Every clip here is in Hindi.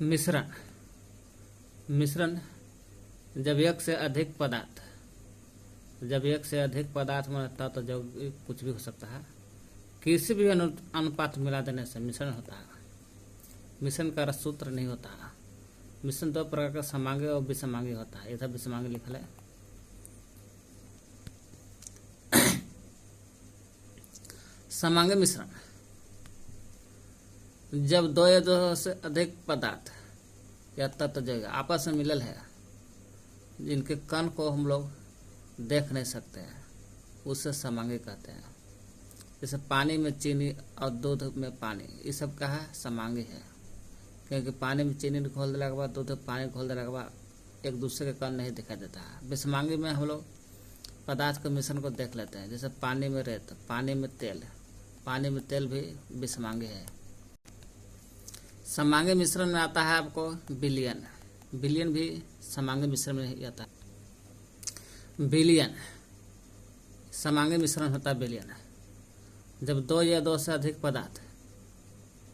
मिश्रण। मिश्रण जब एक से अधिक पदार्थ में रहता है तो जब कुछ भी हो सकता है, किसी भी अनुपात मिला देने से मिश्रण होता है। मिश्रण का सूत्र नहीं होता है। मिश्रण दो प्रकार का समांगी और विषमांगी होता है। इधर विषमांगी लिखल है। समांगी मिश्रण जब दो या दो से अधिक पदार्थ या तत्व जो आपस में मिलल है, जिनके कण को हम लोग देख नहीं सकते हैं, उससे समांगी कहते हैं। जैसे पानी में चीनी और दूध में पानी, ये सब का है समांगी है, क्योंकि पानी में चीनी घोल देने के बाद दूध में पानी घोल देने के बाद एक दूसरे के कण नहीं दिखाई देता है। विषमांगी में हम लोग पदार्थ के मिश्रण को देख लेते हैं। जैसे पानी में रेत, पानी में तेल भी विषमांगी है। समांगी मिश्रण में आता है आपको विलयन। विलयन भी समांगी मिश्रण में ही आता है। विलयन समांगी मिश्रण होता है। विलयन जब दो या दो से अधिक पदार्थ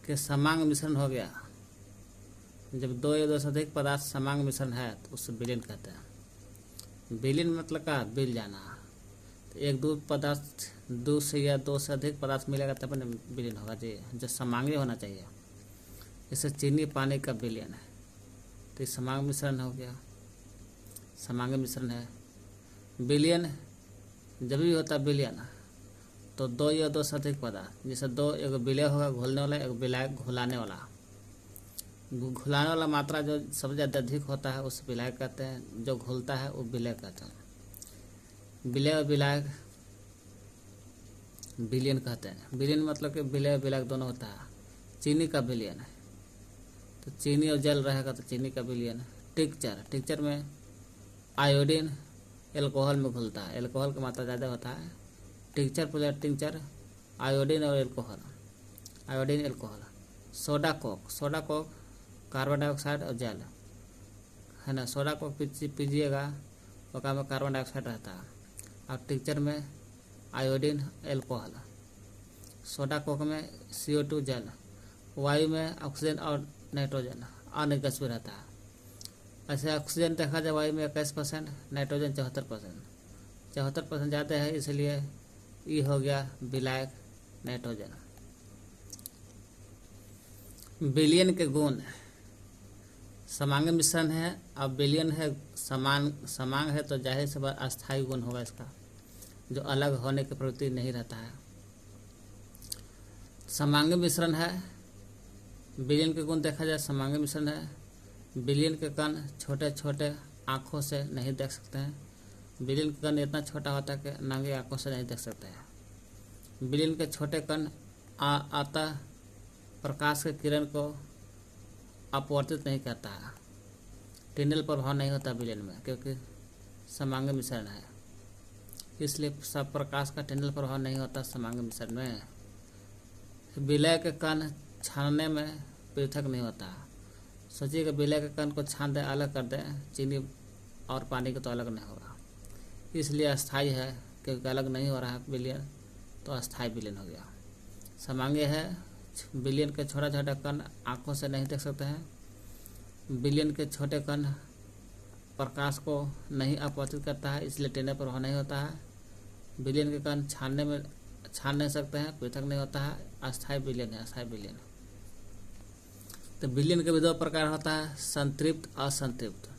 के समांग मिश्रण हो गया, जब दो या दो से अधिक पदार्थ समांग मिश्रण है तो उससे विलयन कहते हैं। विलयन मतलब का बिल जाना। तो एक दो पदार्थ, दो से या दो से अधिक पदार्थ मिलेगा तब ना विलयन होगा जी, जो समांगी होना चाहिए। जैसे चीनी पानी का विलयन है तो ये समांग मिश्रण हो गया, समांगी मिश्रण है। विलयन जब भी होता है विलयन तो दो या दो से अधिक पदार्थ, जैसे दो, एक विलय होगा घोलने वाला, एक विलय घुलाने वाला। घुलाने वाला मात्रा जो सबसे ज़्यादा अधिक होता है उस विलय कहते हैं, जो घुलता है वो विलय कहते हैं। विलय और विलय विलयन कहते हैं। विलयन मतलब कि विलय और विलय दोनों होता है। चीनी का विलयन है तो चीनी और जल रहेगा तो चीनी का विलयन है। टिक्चर में आयोडीन एल्कोहल में घुलता है, एल्कोहल की मात्रा ज़्यादा होता है। टिंचर आयोडीन और iodine alcohol. Soda Coke carbon dioxide और जल है ना। सोडा कोक पीजिएगा उसका में कार्बन डाइऑक्साइड रहता है और टिंचर में आयोडीन एल्कोहल। सोडा कोक में CO2 जल, वायु में ऑक्सीजन और नाइट्रोजन अन्य गैस भी रहता है। ऐसे ऑक्सीजन देखा जाए वायु में 21%, नाइट्रोजन 74% ज़्यादा है, इसलिए ये हो गया विलायक नाइट्रोजन। विलयन के गुण समांगी मिश्रण है, अब विलयन है समांग है तो जाहिर से अस्थायी गुण होगा इसका, जो अलग होने की प्रवृत्ति नहीं रहता है। समांगी मिश्रण है, विलयन के गुण देखा जाए समांगी मिश्रण है। विलयन के कण छोटे छोटे आँखों से नहीं देख सकते हैं। विलयन के कण इतना छोटा होता है कि नंगे आँखों से नहीं देख सकते हैं। विलयन के छोटे कण अतः प्रकाश के किरण को अपवर्तित नहीं करता है। टिनल प्रभाव नहीं होता विलयन में, क्योंकि समांगी मिश्रण है, इसलिए सब प्रकाश का टिनल प्रभाव नहीं होता समांगी मिश्रण में। विलय के कण छानने में पृथक नहीं होता। सोचिएगा विलय के कण को छान दे, अलग कर दे, चीनी और पानी को तो अलग नहीं होगा, इसलिए अस्थायी है, क्योंकि अलग नहीं हो रहा है विलयन, तो अस्थायी विलयन हो गया। समांगी है, विलयन के छोटा छोटा कण आँखों से नहीं देख सकते हैं। विलयन के छोटे कण प्रकाश को नहीं अपवर्तित करता है, इसलिए टिनल प्रभाव नहीं होता है। विलयन के कण छान नहीं सकते हैं, पृथक नहीं होता है, अस्थायी विलयन है, अस्थायी विलयन। तो विलयन के भी दो प्रकार होता है, संतृप्त असंतृप्त।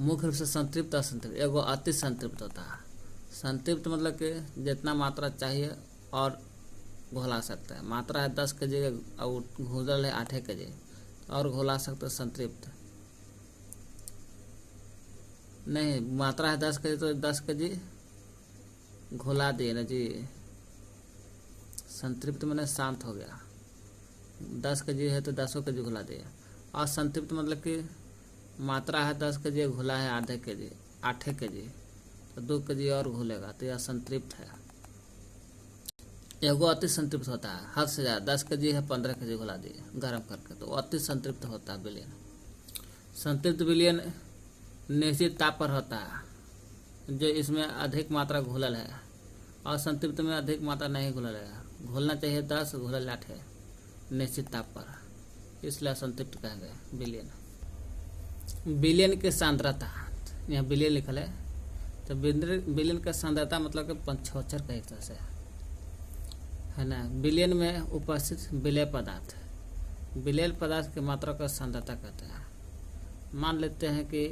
मुख्य रूप से संतृप्त असंतृप्त। एगो अति संतृप्त होता है। संतृप्त मतलब कि जितना मात्रा चाहिए और घोला सकते हैं। मात्रा है 10 kg और घोल है 8 kg और घोला सकते हैं, संतृप्त नहीं। मात्रा है 10 kg तो 10 kg घोला दिए ना जी, संतृप्त मैंने शांत हो गया। 10 kg है तो 10 kg घुला दिए। और संतृप्त मतलब कि मात्रा है 10 kg, घुला है आधे kg 8 kg तो 2 kg और घुलेगा, तो यह संतृप्त है। एगो अति संतृप्त होता है, हद से ज़्यादा 10 kg है 15 kg घुला दिए गर्म करके, तो अति संतृप्त होता है विलयन। संतृप्त विलयन निश्चित ताप पर होता है, जो इसमें अधिक मात्रा घुलल है, और संतृप्त में अधिक मात्रा नहीं घुलल है। घोलना चाहिए 10, घुलल 8 है, निश्चित ताप पर। इसलिए असंतृप्त कहेंगे विलयन। विलयन की सांद्रता, यहाँ विलयन लिखल है, तो विलयन का सांद्रता मतलब कि पंचोच्चर का एक तरह से है ना। विलयन में उपस्थित विलय पदार्थ, विलय पदार्थ की मात्रा का सांद्रता कहते हैं। मान लेते हैं कि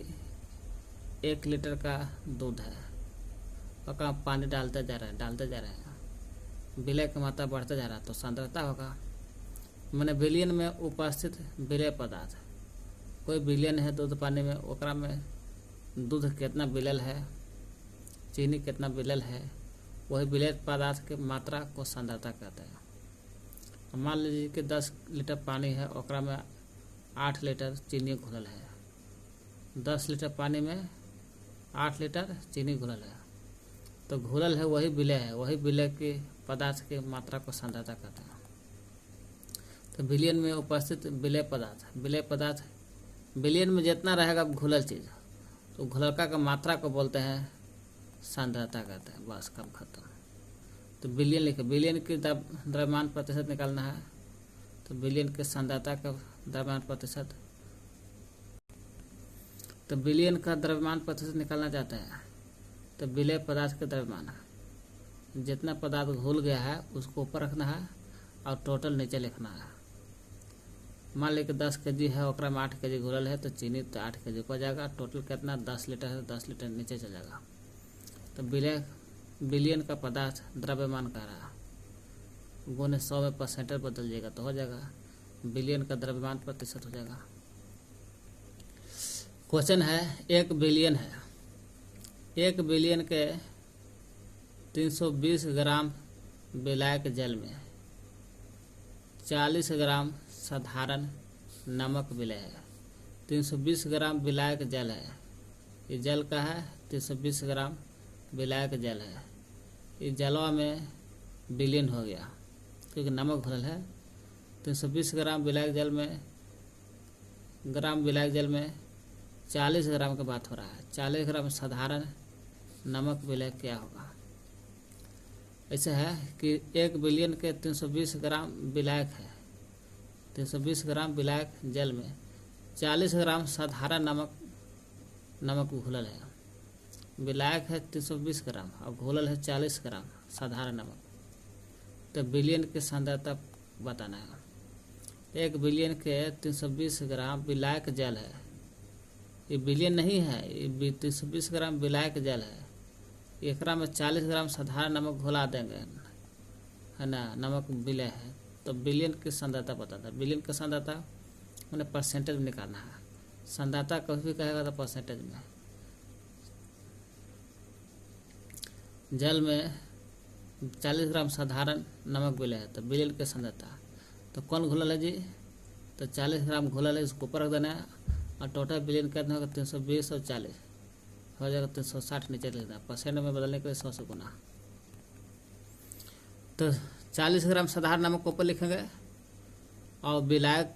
1 लीटर का दूध है और आप पानी डालते जा रहे हैं, विलय की मात्रा बढ़ते जा रहा है तो सांद्रता होगा। मैंने विलयन में उपस्थित विलय पदार्थ, कोई विलयन है दूध पानी में, ओकरा में दूध कितना विलय है, चीनी कितना विलय है, वही विलय पदार्थ की मात्रा को सांद्रता कहते हैं। मान लीजिए कि 10 लीटर पानी है, ओकरा में 8 लीटर चीनी घुलल है। 10 लीटर पानी में 8 लीटर चीनी घुलल है, तो घुलल है वही विलय है, वही विलय के पदार्थ की मात्रा को सांद्रता कहते हैं। तो विलयन में उपस्थित विलय पदार्थ विलयन में जितना रहेगा घुलल चीज़, तो घुललका का मात्रा को बोलते हैं सांद्रता कहते हैं। बस कम खत्म। तो विलयन लिखे, विलयन की द्रव्यमान प्रतिशत निकालना है, तो विलयन के सांद्रता का द्रव्यमान प्रतिशत, तो विलयन का द्रव्यमान प्रतिशत निकालना चाहते हैं तो विलय पदार्थ का द्रव्यमान, जितना पदार्थ घुल गया है उसको ऊपर रखना है और टोटल नीचे लिखना है। मान ली कि 10 kg है, ओकरा में 8 kg घुलल है, तो चीनी तो 8 kg ऊपर जाएगा। टोटल कितना 10 लीटर है, 10 लीटर नीचे चल जाएगा। तो विलयन का पदार्थ द्रव्यमान कह रहा है, गुने 100 में परसेंटेज बदल जाएगा तो हो जाएगा विलयन का द्रव्यमान प्रतिशत हो जाएगा। क्वेश्चन है, 1 बिलियन है, 1 बिलियन के 320 ग्राम विलायक जल में 40 ग्राम साधारण नमक विलय है। 320 ग्राम विलायक जल है, ये जल का है, 320 ग्राम विलायक जल है। ये जलवा में विलीन हो गया क्योंकि नमक घुलल है। 320 ग्राम विलायक जल में 40 ग्राम की बात हो रहा है। 40 ग्राम साधारण नमक विलय क्या होगा? ऐसा है कि 1 बिलियन के 320 ग्राम विलायक है, 320 ग्राम विलायक जल में 40 ग्राम साधारण नमक घुलल है। विलायक है 320 ग्राम और घुलल है 40 ग्राम साधारण नमक। तो बिलियन की सांद्रता बताना है। 1 बिलियन के 320 ग्राम विलायक जल है, ये बिलियन नहीं है, ये 320 ग्राम विलायक जल है। एकरा में 40 ग्राम साधारण नमक घुला देंगे, है ना, नमक विलय है, तो बिलियन की सांद्रता बताता है। बिलियन की सांद्रता मैंने परसेंटेज में निकालना है। सांद्रता कभी भी कहेगा तो परसेंटेज में। जल में 40 ग्राम साधारण नमक विलय है, तो बिलियन की सांद्रता तो कौन घुलल है जी? तो 40 ग्राम घुलल है, इसको ऊपर रख देना है और टोटल बिलियन कितना होगा? 320 और 40 हो जाएगा 360 नीचे लिखना है। परसेंट में बदलने के लिए 100 से गुना। तो 40 ग्राम साधारण नमक ऊपर लिखेंगे और विलायक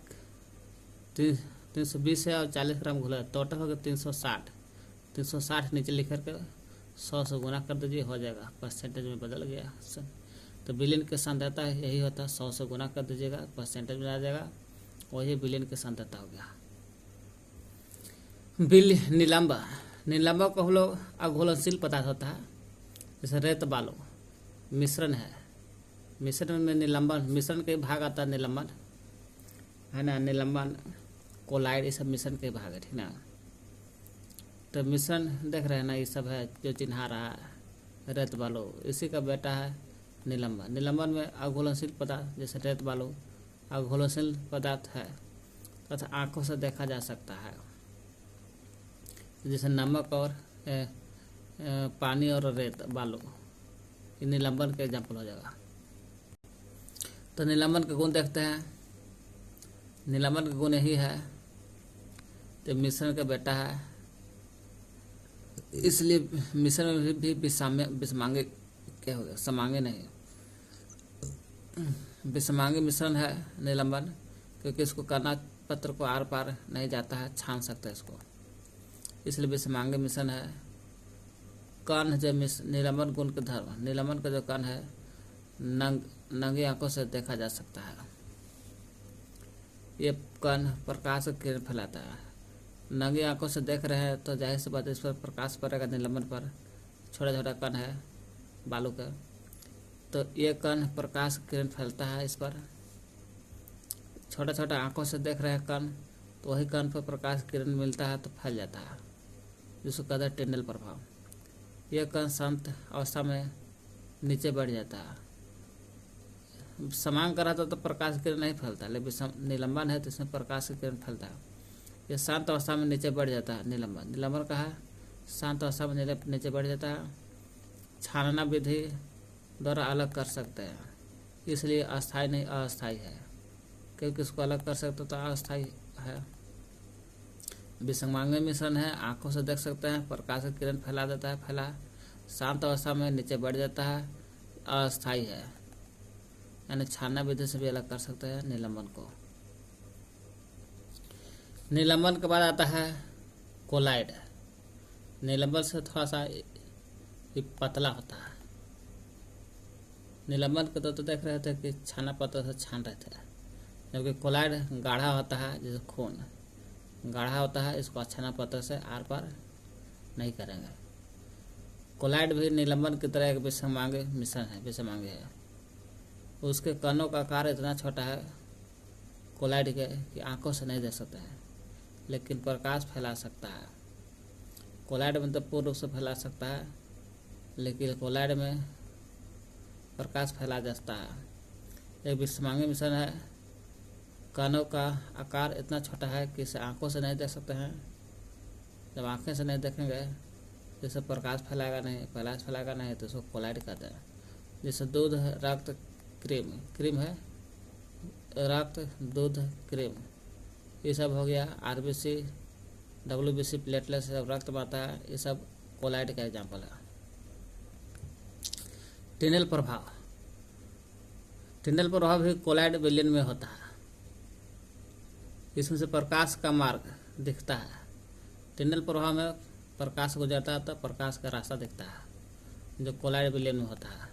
320 है और 40 ग्राम घुला, टोटल होगा 360 नीचे लिख करके 100 से गुना कर दीजिए, हो जाएगा। परसेंटेज में बदल गया। तो बिलियन की सांद्रता यही होता है, 100 से गुना कर दीजिएगा, परसेंटेज में आ जाएगा, वही बिलियन की सांद्रता हो गया। नीलांबा को हम लोग अघुलनशील पदार्थ होता है, जैसे रेत बालू मिश्रण है। मिश्रण में निलंबन, मिश्रण के भाग आता है निलंबन, है ना, निलंबन कोलाइड, ये सब मिश्रण के भाग है, ठीक ना। तो मिश्रण देख रहे हैं ना, ये सब है जो चिन्हा रहा है रेत बालू, इसी का बेटा है निलंबन। निलंबन में अघुलनशील पदार्थ जैसे रेत बालू अघुलनशील पदार्थ है तथा आंखों से देखा जा सकता है, जैसे नमक और पानी और रेत बालू, ये निलंबन का एग्जाम्पल हो जाएगा। तो निलंबन के गुण देखते हैं। निलंबन के गुण यही है, तो मिश्रण का बेटा है, इसलिए मिश्रण में भी विषमांगी क्या हो गया? समांगी नहीं, विषमांगी मिश्रण है निलंबन, क्योंकि इसको करना पत्र को आर पार नहीं जाता है, छान सकता है इसको, इसलिए विषमांगी मिश्रण है। कण जो निलंबन गुण के धर्म, निलंबन का जो कण है नंगी आंखों से देखा जा सकता है। ये कण प्रकाश की किरण फैलाता है। नंगी आंखों से देख रहे हैं तो जाहिर सी बात है इस पर प्रकाश पड़ेगा निलंबन पर, छोटा छोटा कण है बालू का, तो ये कण प्रकाश की किरण फैलता है इस पर। छोटा छोटा आंखों से देख रहे हैं कण, तो वही कण पर प्रकाश की किरण मिलता है तो फैल जाता है, जिसको कहते हैं टिंडल प्रभाव। यह कण शांत अवस्था में नीचे बढ़ जाता है। समांग का रहता तो प्रकाश की किरण नहीं फैलता, लेकिन निलंबन है तो इसमें प्रकाश की किरण फैलता है। यह शांत अवस्था में नीचे बढ़ जाता है निलंबन। निलंबन का है शांत अवस्था में नीचे बढ़ जाता है। छानना विधि द्वारा अलग कर सकते हैं, इसलिए अस्थायी नहीं अस्थायी है, क्योंकि इसको अलग कर सकते तो अस्थायी है। विसंगांगी मिश्रण है, आंखों से देख सकते हैं, प्रकाश की किरण फैला देता है, फैला शांत अवस्था में नीचे बढ़ जाता है, अस्थायी है। यानी छानना विधि से भी अलग कर सकते हैं निलंबन को। निलंबन के बाद आता है कोलाइड। निलंबन से थोड़ा सा पतला होता है। निलंबन के तो देख रहे थे कि छाना पत्थर से छान रहे थे, जबकि कोलाइड गाढ़ा होता है, जैसे खून गाढ़ा होता है, इसको छाना पत्थर से आर पार नहीं करेंगे। कोलाइड भी निलंबन की तरह एक विसंगांगी मिश्रण है, विसंगांगी है। उसके कणों का आकार इतना छोटा है कोलाइड के कि आंखों से नहीं देख सकते हैं, लेकिन प्रकाश फैला सकता है। कोलाइड में तो पूर्ण रूप से फैला सकता है, लेकिन कोलाइड में प्रकाश फैला जाता है। एक विसंगांगी मिश्रण है, कणों का आकार इतना छोटा है कि इसे आंखों से नहीं देख सकते हैं। जब आंखें से नहीं देखेंगे तो इसे प्रकाश फैलाएगा नहीं तो इसको कोलाइड कहते हैं। जैसे दूध, रक्त, क्रीम है, रक्त, दूध, क्रीम, ये सब हो गया। आरबीसी, डब्ल्यूबीसी, प्लेटलेट्स, सब रक्त बनता है, ये सब कोलाइड का एग्जाम्पल है। टिंडल प्रभाव। टिंडल प्रभाव भी कोलाइड विलयन में होता है। इसमें से प्रकाश का मार्ग दिखता है। टिंडल प्रभाव में प्रकाश गुजरता है तो प्रकाश का रास्ता दिखता है, जो कोलाइड विलयन में होता है।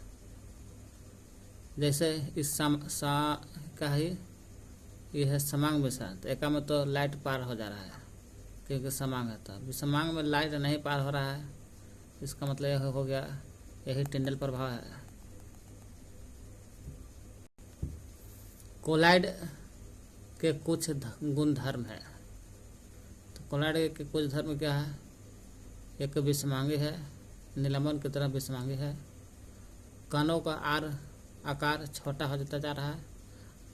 जैसे इस का ही ये है समांग मिश्रण, तो एक में तो लाइट पार हो जा रहा है क्योंकि समांग है, तो समांग में लाइट नहीं पार हो रहा है, इसका मतलब यह हो गया, यही टिंडल प्रभाव है। कोलाइड के कुछ गुण धर्म है। तो कोलाइड के कुछ धर्म क्या है? एक विसंगांगी है, निलंबन की तरह विसंगांगी है। कणों का आकार छोटा हो जाता जा रहा है,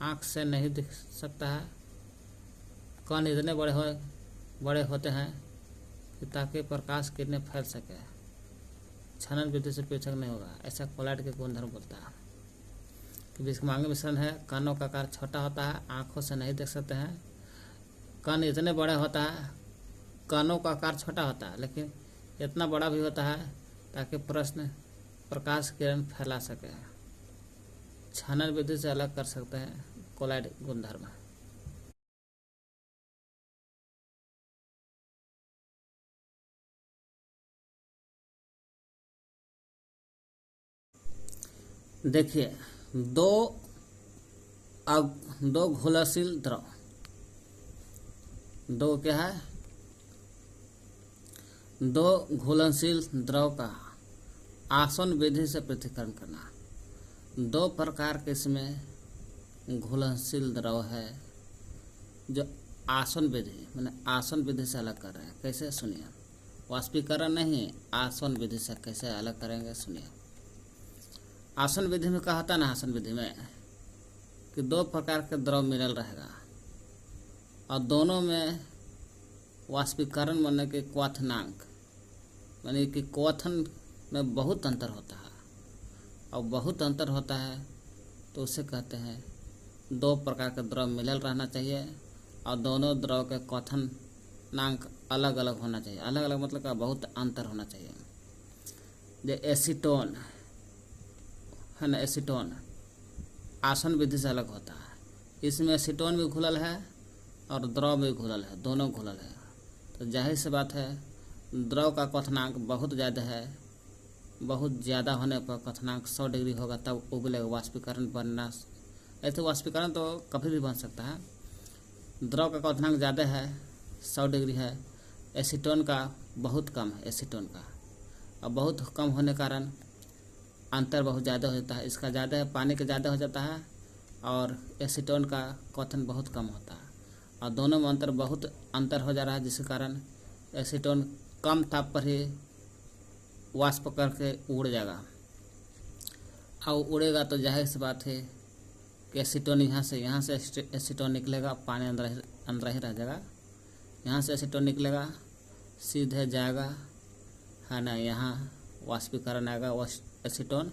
आँख से नहीं दिख सकता है। कण इतने बड़े होते हैं कि ताकि प्रकाश किरणें फैल सके, छनन विधि से पृथक नहीं होगा, ऐसा कोलाइड के गुणधर्म बोलता है। कि विसंगांगी मिश्रण है, कणों का आकार छोटा होता है, आँखों से नहीं देख सकते हैं। कण इतने बड़े होता है, कणों का आकार छोटा होता है लेकिन इतना बड़ा भी होता है ताकि प्रकाश किरण फैला सके, छनन विधि से अलग कर सकते हैं कोलाइड गुणधर्म। देखिए, दो घुलनशील द्रव, दो क्या है? दो घुलनशील द्रव का आसवन विधि से पृथक्करण करना। दो प्रकार के इसमें घुलनशील द्रव है जो आसवन विधि मैंने आसवन विधि से अलग कर रहे हैं। कैसे? सुनिए। वाष्पीकरण नहीं, आसवन विधि से कैसे अलग करेंगे सुनिए। आसवन विधि में क्या होता है ना, आसवन विधि में कि दो प्रकार के द्रव मिलल रहेगा और दोनों में वाष्पीकरण बनने के क्वथनांक यानी कि क्वथन में बहुत अंतर होता है, और बहुत अंतर होता है तो उसे कहते हैं दो प्रकार के द्रव मिलल रहना चाहिए और दोनों द्रव के क्वथनांक अलग अलग होना चाहिए। अलग अलग मतलब का बहुत अंतर होना चाहिए। जो एसीटोन है ना, एसीटोन आसवन विधि से अलग होता है। इसमें एसीटोन भी घुलल है और द्रव भी घुलल है, दोनों घुलल है। तो जाहिर सी बात है द्रव का क्वथनांक बहुत ज़्यादा है, बहुत ज़्यादा होने पर क्वथनांक 100 डिग्री होगा तब उबलेगा, वाष्पीकरण बनना। ऐसे वाष्पीकरण तो कभी भी बन सकता है, द्रव का क्वथनांक ज़्यादा है 100 डिग्री है, एसीटोन का बहुत कम है, एसीटोन का और बहुत कम होने के कारण अंतर बहुत ज़्यादा हो जाता है। इसका ज़्यादा है, पानी का ज़्यादा हो जाता है और एसीटोन का क्वथन बहुत कम होता है और दोनों में बहुत अंतर हो जा रहा है, जिसके कारण एसीटोन कम ताप पर ही वाष्प करके उड़ जाएगा और उड़ेगा तो जाहिर सी बात है कि एसीटोन यहाँ से एसीटोन निकलेगा, पानी अंदर ही रह जाएगा। यहाँ से एसीटोन निकलेगा, सीधे जाएगा है ना, यहाँ वाष्पीकरण आएगा, एसीटोन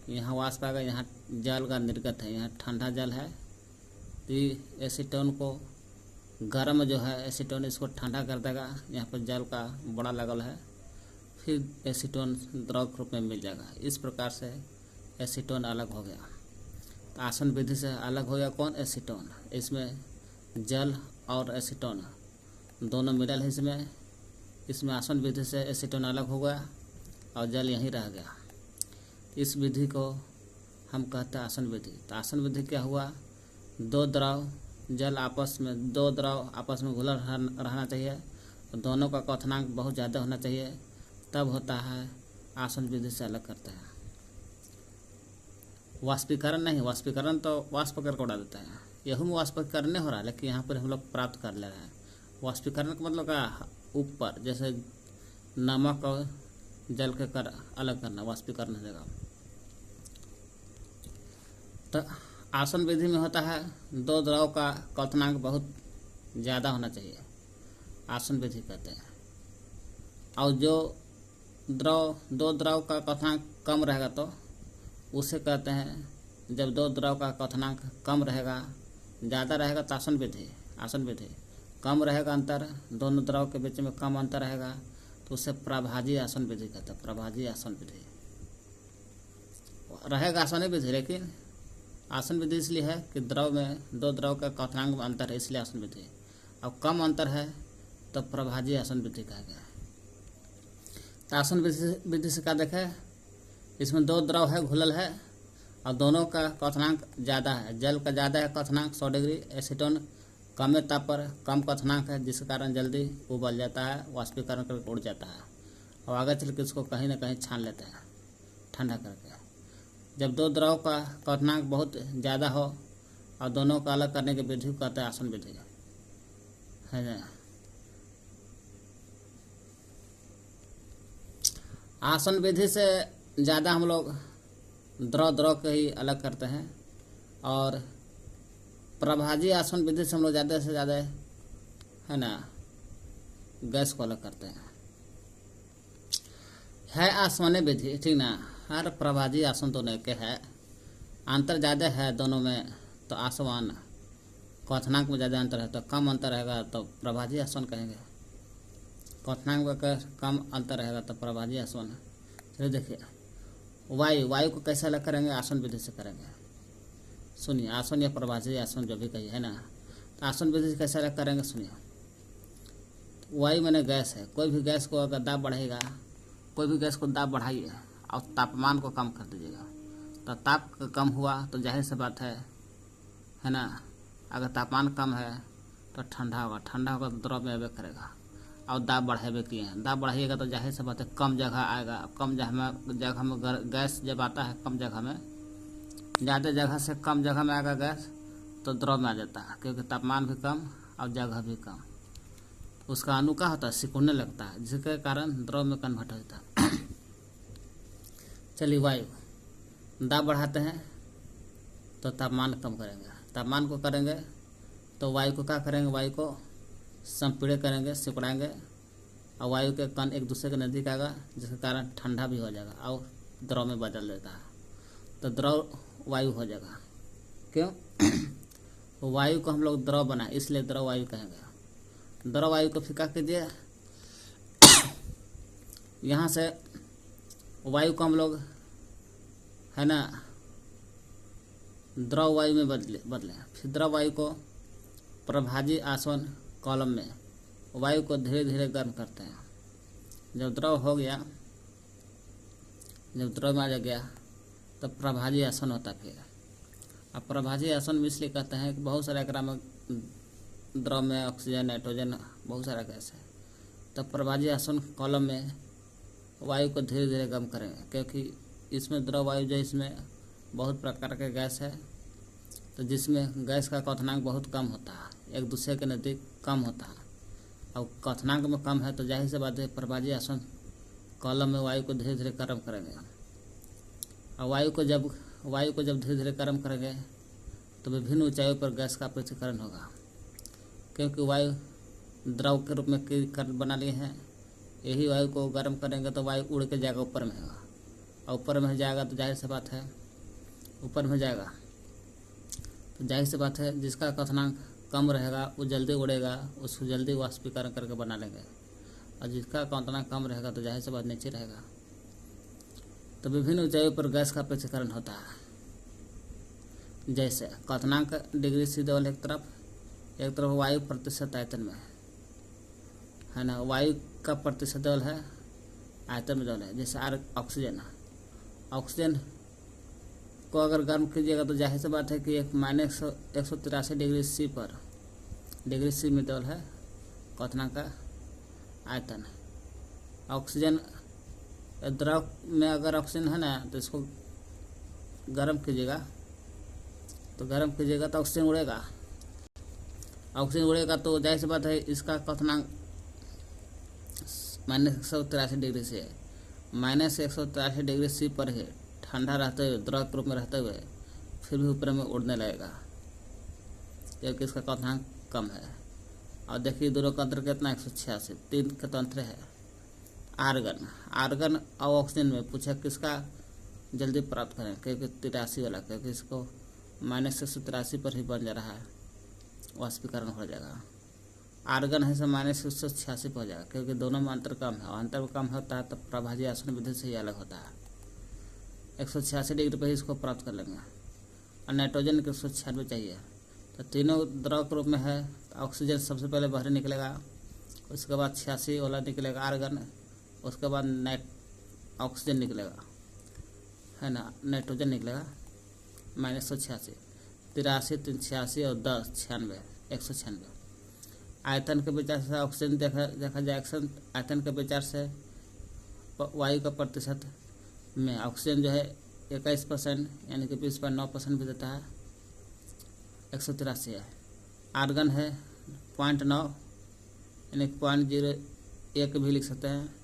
यहाँ वाष्प आएगा, यहाँ जल का निर्गत है, यहाँ ठंडा जल है तो एसीटोन को गर्म जो है एसीटोन इसको ठंडा कर देगा, यहाँ पर जल का बड़ा लेवल है, फिर एसीटोन द्रव के रूप में मिल जाएगा। इस प्रकार से एसीटोन अलग हो गया। तो आसन विधि से अलग हो गया कौन? एसीटोन। इसमें जल और एसीटोन दोनों मिलल है, इसमें आसन विधि से एसीटोन अलग हो गया और जल यहीं रह गया। इस विधि को हम कहते हैं आसन विधि। तो आसन विधि क्या हुआ? दो द्रव आपस में घुला रहना चाहिए, दोनों का क्वथनांक बहुत ज़्यादा होना चाहिए, तब होता है आसन विधि से अलग करते हैं। वाष्पीकरण नहीं, वाष्पीकरण तो वाष्प करके उड़ा देता है, यहू में वाष्पीकरण नहीं हो रहा, लेकिन यहाँ पर हम लोग प्राप्त कर ले रहे हैं। वाष्पीकरण का मतलब क्या? ऊपर जैसे नमक और जल के कर अलग करना, वाष्पीकरण हो जाएगा। तो आसन विधि में होता है दो द्रव का क्वथनांक बहुत ज़्यादा होना चाहिए, आसन विधि कहते हैं। और जो दो द्रव का क्वथनांक कम रहेगा तो उसे कहते हैं, जब दो द्रव का क्वथनांक कम रहेगा, ज़्यादा रहेगा तो आसन विधि, कम रहेगा अंतर, दोनों द्रव के बीच में कम अंतर रहेगा तो उसे प्रभाजी आसन विधि कहते हैं। प्रभाजी आसन विधि रहेगा आसन विधि, लेकिन आसन विधि इसलिए है कि दो द्रव का क्वथनांक में अंतर है, इसलिए आसन विधि। अब कम अंतर है तो प्रभाजी आसन विधि कहा गया है। तो आसन विधि से क्या देखे? इसमें दो द्रव है, घुलल है और दोनों का क्वथनांक ज़्यादा है। जल का ज़्यादा है क्वथनांक 100 डिग्री, एसीटोन कम ताप पर कम क्वथनांक है, जिसके कारण जल्दी उबल जाता है, वाष्पीकरण करके उड़ जाता है और आगे चल के इसको कहीं ना कहीं छान लेते हैं ठंडा करके। जब दो द्रव का क्वथनांक बहुत ज़्यादा हो और दोनों का अलग करने की विधि को कहते हैं आसन विधि, है ना। आसन विधि से ज़्यादा हम लोग द्रव के ही अलग करते हैं और प्रभाजी आसन विधि से हम लोग ज़्यादा से ज़्यादा है ना गैस को अलग करते हैं। है आसमानी विधि, ठीक ना। हर प्रभाजी आसन दोनों के है, अंतर ज़्यादा है दोनों में तो आसमान क्वथनांक में ज़्यादा अंतर है, तो कम अंतर रहेगा तो प्रभाजी आसन कहेंगे। क्वथनांक का कम अंतर रहेगा तो प्रभाजी आसन। चलिए देखिए, वायु को कैसे अलग करेंगे? आसन विधि से करेंगे। सुनिए, आसन या प्रभाजी आसन जो भी कहिए, है ना। तो आसन विधि से कैसे अलग करेंगे? सुनिए, वायु मैंने गैस है, कोई भी गैस को अगर दाब बढ़ेगा, कोई भी गैस को दाब बढ़ाइए और तापमान को कम कर दीजिएगा, तो ताप कम हुआ तो जाहिर सी बात है ना। अगर तापमान कम है तो ठंडा होगा तो द्रव में अवेग करेगा और दाब बढ़ावे किए हैं, दाब बढ़ाइएगा तो जाहिर सी बात है कम जगह आएगा। कम जगह में गैस जब आता है कम जगह में, ज़्यादा जगह से कम जगह में आएगा गैस तो द्रव में आ जाता है, क्योंकि तापमान भी कम और जगह भी कम। उसका अणु का होता है, सिकुड़ने लगता है, जिसके कारण द्रव में कन्वर्ट हो जाता है। चलिए, वायु दाब बढ़ाते हैं तो तापमान कम करेंगे, तापमान को करेंगे तो वायु को क्या करेंगे? वायु को संपीड़ित करेंगे, सिकुड़ाएंगे और वायु के कण एक दूसरे के नज़दीक आएगा, जिसके कारण ठंडा भी हो जाएगा और द्रव में बदल देता है, तो द्रव वायु हो जाएगा। क्यों? वायु को हम लोग द्रव बनाए इसलिए द्रव वायु कहेंगे। द्रव वायु को फिका कीजिए, यहाँ से वायु को हम लोग है ना द्रव वायु में बदले। फिर द्रव वायु को प्रभाजी आसन कॉलम में वायु को धीरे धीरे गर्म करते हैं। जब द्रव हो गया, जब द्रव में आ गया तो प्रभाजी आसन होता है। फिर अब प्रभाजी आसन में इसलिए कहते हैं कि बहुत सारे एकरा में द्रव में ऑक्सीजन, नाइट्रोजन, बहुत सारा गैस है। तब प्रभाजी आसवन कॉलम में वायु को धीरे धीरे कम करेंगे, क्योंकि इसमें द्रव वायु जो इसमें बहुत प्रकार के गैस है, तो जिसमें गैस का क्वथनांक बहुत कम होता है, एक दूसरे के नज़दीक कम होता है। और क्वथनांक में कम है तो जाहिर सी बात है प्रभाजी आसवन कॉलम में वायु को धीरे धीरे गर्म करेंगे। और वायु को जब धीरे धीरे गर्म करेंगे तो विभिन्न ऊंचाइयों पर गैस का पृथक्करण होगा, क्योंकि वायु द्रव के रूप में कण बना लिए हैं। यही वायु को गर्म करेंगे तो वायु उड़ के जाएगा ऊपर में होगा, और ऊपर में जाएगा तो जाहिर सी बात है ऊपर में जाएगा तो जाहिर सी बात है जिसका क्वथनांक कम रहेगा वो जल्दी उड़ेगा, उसको जल्दी वाष्पीकरण करके बना लेंगे। और जिसका क्वथनांक कम रहेगा तो जाहिर सी बात नीचे रहेगा। तो विभिन्न ऊंचाइयों पर गैस का पृथक्करण होता है। जैसे क्वथनांक डिग्री सी देवल एक तरफ वायु प्रतिशत आयतन में है ना, वायु का प्रतिशत देवल है आयतन में देवल है। जैसे ऑक्सीजन को अगर गर्म कीजिएगा तो जाहिर सी बात है कि एक -183 डिग्री सी में देवल है क्वथनांक का आयतन। ऑक्सीजन द्रव में अगर ऑक्सीजन है ना तो इसको गर्म कीजिएगा तो ऑक्सीजन उड़ेगा तो जाहिर सी बात है इसका क्वथनांक -183 डिग्री से है। -183 डिग्री सी पर ही ठंडा रहते हुए द्रव के रूप में रहते हुए फिर भी ऊपर में उड़ने लगेगा, क्योंकि इसका क्वथनांक कम है। और देखिए दोनों का अंतर कितना 186, 3 का तो अंतर है। आर्गन और ऑक्सीजन में पूछा किसका जल्दी प्राप्त करें, क्योंकि 83 वाला, क्योंकि इसको -183 पर ही बन जा रहा है, वाष्पीकरण हो जाएगा। आर्गन है -186 पर हो जाएगा, क्योंकि दोनों में अंतर कम है, और अंतर कम होता है तो प्रभाजी आसवन विधि से ही अलग होता है। 186 डिग्री पर ही इसको प्राप्त कर लेंगे। और नाइट्रोजन के 196 चाहिए, तो तीनों द्रव के रूप में है। तो ऑक्सीजन सबसे पहले बाहर निकलेगा, उसके बाद 86 वाला निकलेगा आर्गन, उसके बाद ऑक्सीजन निकलेगा, है ना, नाइट्रोजन निकलेगा -186, 83, 386 और 10, 96, 196। आयतन के विचार से ऑक्सीजन देखा जाए, आयतन के विचार से वायु का प्रतिशत में ऑक्सीजन जो है 21% यानी कि 20.9% भी देता है, 183 है। आर्गन है 0.9 यानी 0.01 भी लिख सकते हैं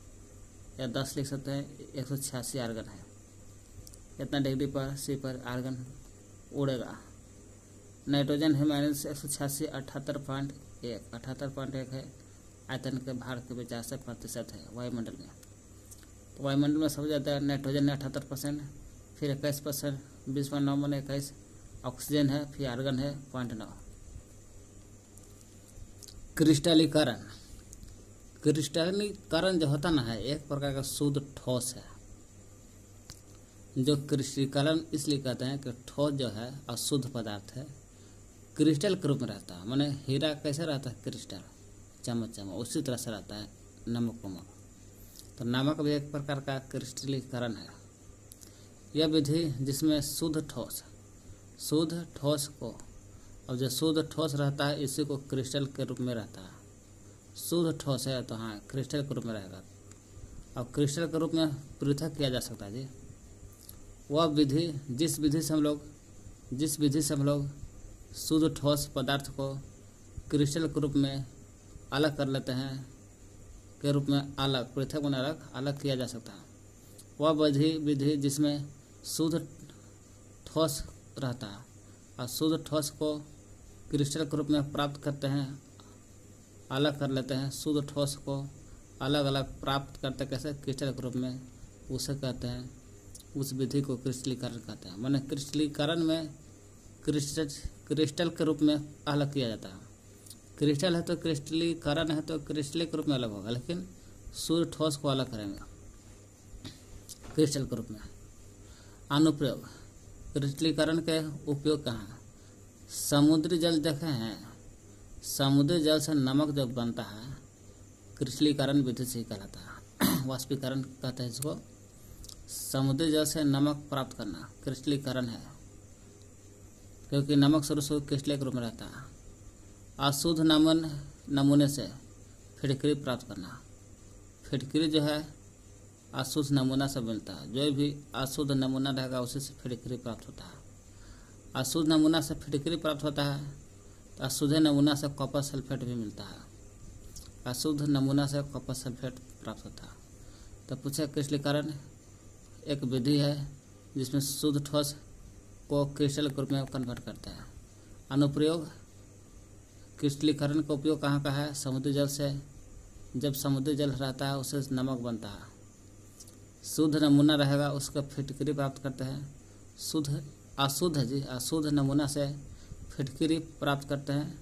या 10 लिख सकते हैं। 186 आर्गन है। कितना डिग्री पर सी पर आर्गन उड़ेगा। नाइट्रोजन है -186, 78.1 है। आयतन के भार के विचार से प्रतिशत है वायुमंडल में। तो वायुमंडल में सबसे ज़्यादा नाइट्रोजन है 78%, फिर 21%, 20.9 में 21, ऑक्सीजन है, फिर आर्गन है 0.9। क्रिस्टलीकरण जो होता ना है एक प्रकार का शुद्ध ठोस है। जो क्रिस्टलीकरण इसलिए कहते हैं कि ठोस जो है अशुद्ध पदार्थ है, क्रिस्टल के रूप में रहता है। माने हीरा कैसे रहता है क्रिस्टल, चमक, उसी तरह से रहता है नमक। तो नमक भी एक प्रकार का क्रिस्टलीकरण है। यह विधि जिसमें शुद्ध ठोस को, और जो शुद्ध ठोस रहता है इसी को क्रिस्टल के रूप में रहता है। शुद्ध ठोस है तो हाँ क्रिस्टल के रूप में रहेगा, और क्रिस्टल के रूप में पृथक किया जा सकता है जी। वह विधि जिस विधि से हम लोग शुद्ध ठोस पदार्थ को क्रिस्टल के रूप में अलग कर लेते हैं, के रूप में अलग पृथक बना अलग किया जा सकता है। वह विधि जिसमें शुद्ध ठोस रहता है और शुद्ध ठोस को क्रिस्टल के रूप में प्राप्त करते हैं, अलग कर लेते हैं। शुद्ध ठोस को अलग अलग प्राप्त करते कैसे, क्रिस्टल के रूप में, उसे कहते हैं, उस विधि को क्रिस्टलीकरण कहते हैं। माने क्रिस्टलीकरण में क्रिस्टल के रूप में अलग किया जाता है। क्रिस्टल है तो क्रिस्टलीकरण है तो क्रिस्टल के रूप में अलग होगा, लेकिन शुद्ध ठोस को अलग करेंगे क्रिस्टल के रूप में। अनुप्रयोग क्रिस्टलीकरण के उपयोग कहाँ? समुद्री जल देखे हैं, समुद्री जल से नमक जो बनता है क्रिस्टलीकरण विधि से ही कहलाता है। वाष्पीकरण कहते हैं इसको। समुद्री जल से नमक प्राप्त करना क्रिस्टलीकरण है, क्योंकि नमक शुरू से क्रिस्टल के रूप में रहता है। अशुद्ध नमूने से फिटकरी प्राप्त करना। फिटकरी जो है अशुद्ध नमूना से मिलता है। जो भी अशुद्ध नमूना रहेगा उसी से फिटकरी प्राप्त होता है। अशुद्ध नमूना से फिटकरी प्राप्त होता है तो अशुद्ध नमूना से कॉपर सल्फेट भी मिलता है। अशुद्ध नमूना से कॉपर सल्फेट प्राप्त होता है। तो पूछे क्रिस्टलीकरण एक विधि है जिसमें शुद्ध ठोस को क्रिस्टल ग्रुप में कन्वर्ट करते हैं। अनुप्रयोग क्रिस्टलीकरण का उपयोग कहाँ का है? समुद्री जल से। जब समुद्री जल रहता है उससे नमक बनता है। शुद्ध नमूना रहेगा उसका फिटकरी प्राप्त करते हैं। अशुद्ध नमूना से फिटकरी प्राप्त करते हैं।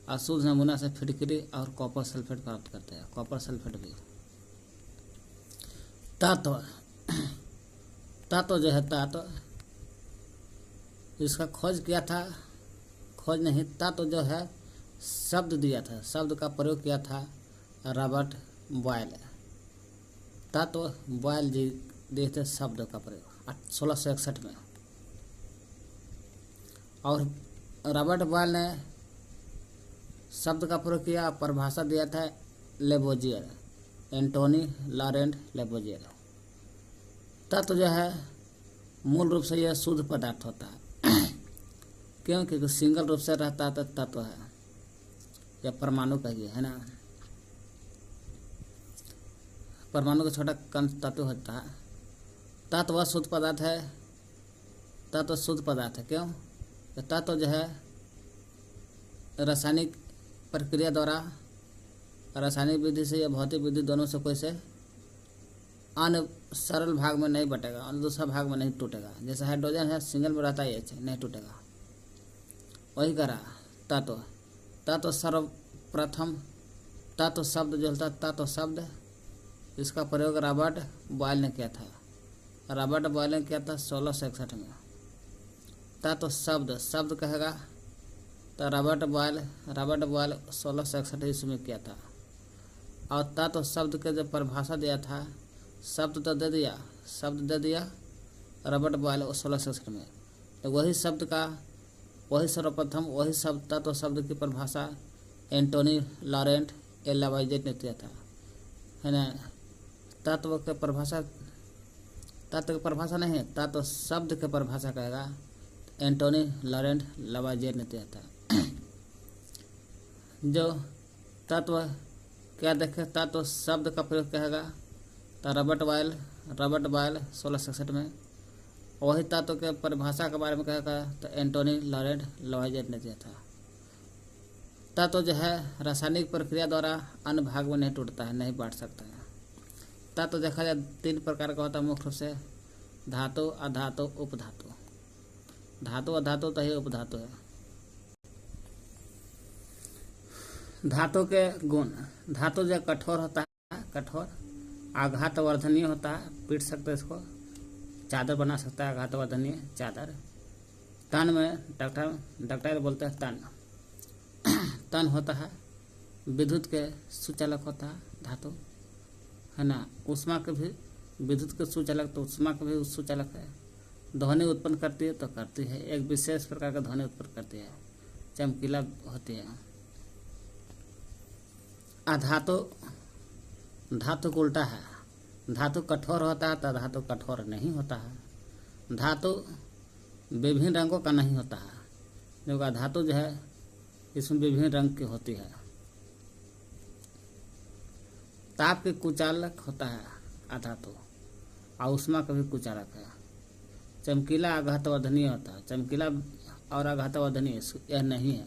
अशुद्ध नमूना से फिटकरी और कॉपर सल्फेट प्राप्त करते हैं। कॉपर सल्फेट भी। तत्व जो है इसका खोज किया था, खोज नहीं, तत्व जो है शब्द दिया था, शब्द का प्रयोग किया था रॉबर्ट बॉयल। तत्व बॉयल जी दिए थे शब्द का प्रयोग 1661 में। और रॉबर्ट बॉयल ने शब्द का प्रयोग किया, परिभाषा दिया था लेबोजियर, एंटोनी लॉरेंट लेबोजियर। तत्व जो है मूल रूप से यह शुद्ध पदार्थ होता है क्योंकि सिंगल रूप से रहता है तो तत्व है या परमाणु कहिए, है ना। परमाणु का छोटा कण तत्व होता है। तत्व शुद्ध पदार्थ है। तत्व शुद्ध पदार्थ है क्यों? तो तत्व जो है रासायनिक प्रक्रिया द्वारा, रासायनिक विधि से या भौतिक विधि दोनों से कोई से अन्य सरल भाग में नहीं बटेगा, अन्य दूसरा भाग में नहीं टूटेगा। जैसे हाइड्रोजन है सिंगल में रहता है, नहीं टूटेगा। वही करा तत्व सर्वप्रथम तत्व शब्द जो होता है, तत्व शब्द, इसका प्रयोग रॉबर्ट बॉयल ने किया था। रॉबर्ट बॉयल ने किया था 1661 में। तत्व शब्द कहेगा तो रॉबर्ट बॉयल 1661 ईस्वी में किया था। और तत्व शब्द के जो परिभाषा दिया था, शब्द तो दे दिया रॉबर्ट बॉयल 1661 में। तो वही सर्वप्रथम वही शब्द तत्व शब्द की परिभाषा एंटोनी लॉरेंट लेबोजियर ने दिया था, है ना। तत्व के परिभाषा नहीं है, तत्व शब्द के परिभाषा कहेगा एंटोनी लॉरेंट लेबोजियर ने दिया था। जो तत्व क्या देखे, तत्व शब्द का प्रयोग कहेगा तो रॉबर्ट बॉयल 1661 में। वही तत्व के परिभाषा के बारे में कहेगा तो एंटोनी लॉरेंट लेबोजियर ने दिया था। तत्व जो है रासायनिक प्रक्रिया द्वारा अन्य भाग में नहीं टूटता है, नहीं बांट सकता है। तत्व देखा जाए 3 प्रकार का होता है मुख्य रूप से, धातु, अधातु, उपधातु। धातु, अधातु तो ही उपधातु है। धातु के गुण, धातु जो कठोर होता है, कठोर, आघातवर्धनीय होता है, पीट सकते इसको, चादर बना सकता है, आघातवर्धनीय चादर। तन में डक्टाइल बोलते हैं तन होता है, विद्युत के सुचालक होता है धातु, है ना। ऊष्मा के भी विद्युत के सुचालक, तो ऊष्मा के भी सुचालक है। ध्वनि उत्पन्न करती है तो करती है, एक विशेष प्रकार का ध्वनि उत्पन्न करती है, चमकीला होती है। अधातु, धातु को उल्टा है, धातु कठोर होता है तो धातु कठोर नहीं होता है। धातु विभिन्न रंगों का नहीं होता है, जो धातु जो है इसमें विभिन्न रंग की होती है। ताप के कुचालक होता है अधातु, और ऊष्मा का भी कुचालक है। चमकीला आघातवर्धनीय होता है, चमकीला और आघातवर्धनीय यह नहीं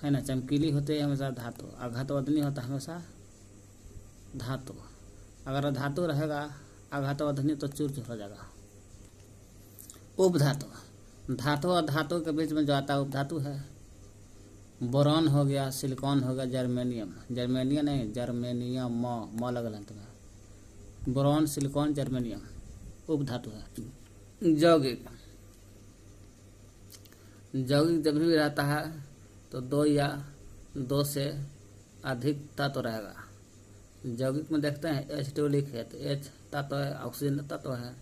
है ना। चमकीली होती है हमेशा धातु, आघातवर्धनीय होता है हमेशा धातु। अगर धातु रहेगा आघातवर्धनीय तो चूर हो जाएगा। उपधातु, धातु और धातु के बीच में जो आता है उपधातु है। बोरॉन हो गया, सिलिकॉन हो गया, जर्मेनियम नहीं, जर्मेनियम, म लगल अंत में। बोरॉन, सिलिकॉन, जर्मेनियम उपधातु है। यौगिक जब भी रहता है तो 2 या 2 से अधिक तत्व रहेगा। यौगिक में देखते हैं H2 लिखे तो H तत्व है, ऑक्सीजन तत्व है,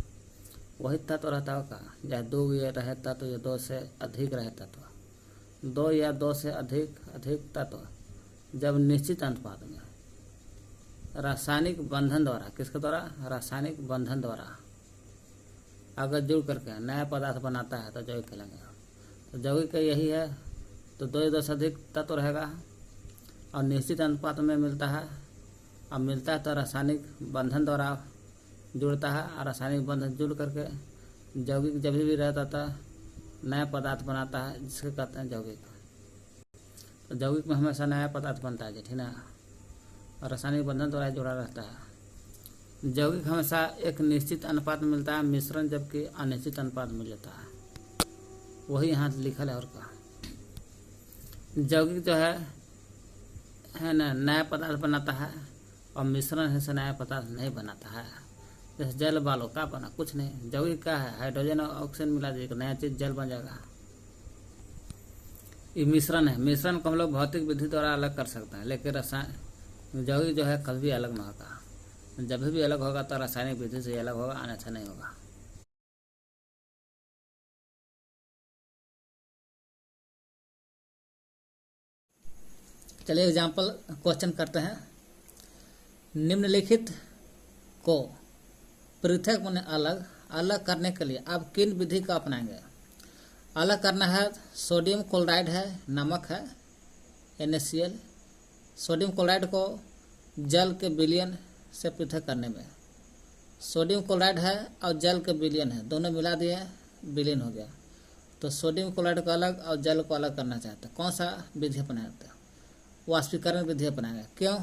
वही तत्व रहता होगा। चाहे 2 ये रहे तत्व या 2 से अधिक रहे तत्व। दो या दो से अधिक अधिक तत्व जब निश्चित अनुपात में रासायनिक बंधन द्वारा, किसके द्वारा, रासायनिक बंधन द्वारा अगर जुड़ करके नया पदार्थ बनाता है तो यौगिक कहलाएंगे। तो यौगिक का यही है, तो दो या दो से अधिक तत्व रहेगा और निश्चित अनुपात में मिलता है। अब मिलता है तो रासायनिक बंधन द्वारा जुड़ता है और रासायनिक बंधन जुड़ करके यौगिक जब भी रहता था नया पदार्थ बनाता है, जिसके कहते हैं यौगिक। तो यौगिक में हमेशा नया पदार्थ बनता है, ठीक ना, और रासायनिक बंधन द्वारा जुड़ा रहता है। यौगिक हमेशा एक निश्चित अनुपात में मिलता है मिश्रण, जबकि अनिश्चित अनुपात में लेता है, वही यहाँ लिखल है। और का यौगिक जो है ना, नया पदार्थ बनाता है और मिश्रण से नया पदार्थ नहीं बनाता है। जैसे जल बालो का बना, कुछ नहीं, यौगिक क्या है, हाइड्रोजन और ऑक्सीजन मिला दीजिएगा नया चीज जल बन जाएगा। ये मिश्रण है, मिश्रण को हम लोग भौतिक विधि द्वारा अलग कर सकते हैं, लेकिन रसायन यौगिक जो है कभी अलग ना होगा। जब भी अलग होगा तो रासायनिक विधि से अलग होगा, अन्यथा नहीं होगा। चलिए एग्जाम्पल क्वेश्चन करते हैं। निम्नलिखित को पृथक माने अलग अलग करने के लिए आप किन विधि का अपनाएंगे? अलग करना है, सोडियम क्लोराइड है, नमक है NaCl, सोडियम क्लोराइड को जल के विलयन से पृथक करने में, सोडियम क्लोराइड है और जल के विलयन है, दोनों मिला दिए विलयन हो गया। तो सोडियम क्लोराइड को अलग और जल को अलग करना चाहते हैं, कौन सा विधि अपनाते हैं? वाष्पीकरण विधि अपनाएंगे। क्यों?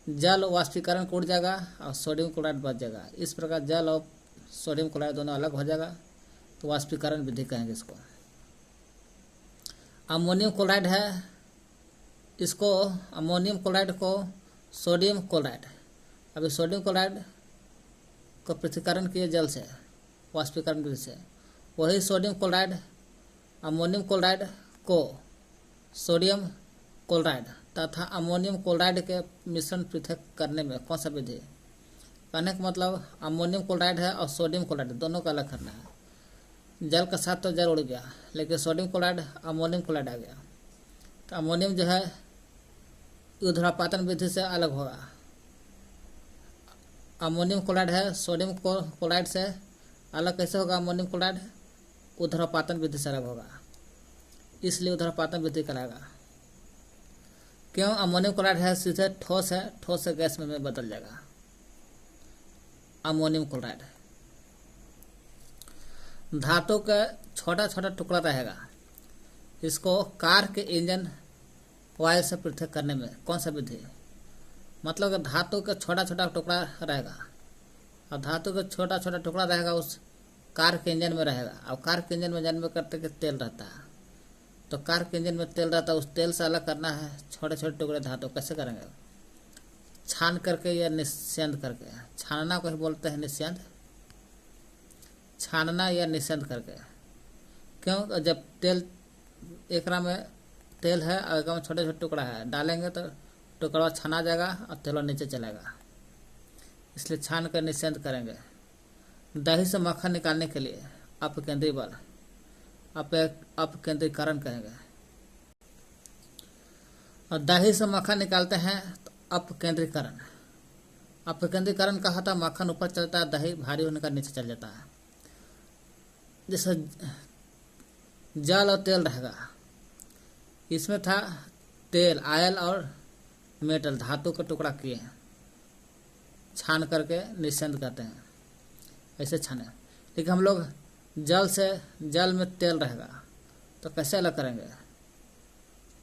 जल वाष्पीकरण को उड़ जाएगा और सोडियम क्लोराइड बच जाएगा। इस प्रकार जल और सोडियम क्लोराइड दोनों अलग हो जाएगा, तो वाष्पीकरण विधि कहेंगे इसको। अमोनियम क्लोराइड है, इसको अमोनियम क्लोराइड को सोडियम क्लोराइड, अभी सोडियम क्लोराइड को पृथक्करण किए जल से वाष्पीकरण विधि से, वही सोडियम क्लोराइड अमोनियम क्लोराइड को सोडियम क्लोराइड तथा अमोनियम क्लोराइड के मिश्रण पृथक करने में कौन सा विधि? कहने का मतलब अमोनियम क्लोराइड है और सोडियम क्लोराइड दोनों का अलग करना है। जल के साथ तो जल उड़ गया, लेकिन सोडियम क्लोराइड अमोनियम क्लोराइड आ गया, तो अमोनियम जो है ऊर्ध्वपातन विधि से अलग होगा। अमोनियम क्लोराइड है, सोडियम क्लोराइड से अलग कैसे होगा? अमोनियम क्लोराइड ऊर्ध्वपातन विधि से अलग होगा, इसलिए ऊर्ध्वपातन विधि कहलाएगा। क्यों? अमोनियम क्लोराइड है सीधे ठोस है, ठोस से गैस में बदल जाएगा अमोनियम क्लोराइड। धातु का छोटा छोटा टुकड़ा रहेगा, इसको कार के इंजन ऑयल से पृथक करने में कौन सा विधि? मतलब कि धातु का छोटा छोटा टुकड़ा रहेगा और धातु का छोटा छोटा टुकड़ा रहेगा उस कार के इंजन में रहेगा, और कार के इंजन में जन्म करते कि तेल रहता है, तो कार के इंजन में तेल रहता है, उस तेल से अलग करना है छोटे छोटे टुकड़े धातु। कैसे करेंगे? छान करके या निस्यंद करके। छानना को ही बोलते हैं निस्यंद, छानना या निस्यंद करके। क्यों? जब तेल एकरा में तेल है और एक में छोटे छोटे टुकड़ा है, डालेंगे तो टुकड़ा छाना जाएगा और तेल नीचे चलेगा, इसलिए छान कर निस्यंद करेंगे। दही से मक्खन निकालने के लिए अपकेंद्रीय बल, अपकेंद्रीकरण कहेंगे। और दही से मक्खन निकालते हैं तो अपकेंद्रीकरण। अपकेंद्रीकरण का होता है मक्खन ऊपर चलता है, दही भारी होने का नीचे चल जाता है। जैसे जल और तेल रहेगा, इसमें था तेल, आयल और मेटल, धातु का टुकड़ा किए हैं, छान करके निस्यंद कहते हैं, ऐसे छाने। लेकिन हम लोग जल में तेल रहेगा तो कैसे अलग करेंगे?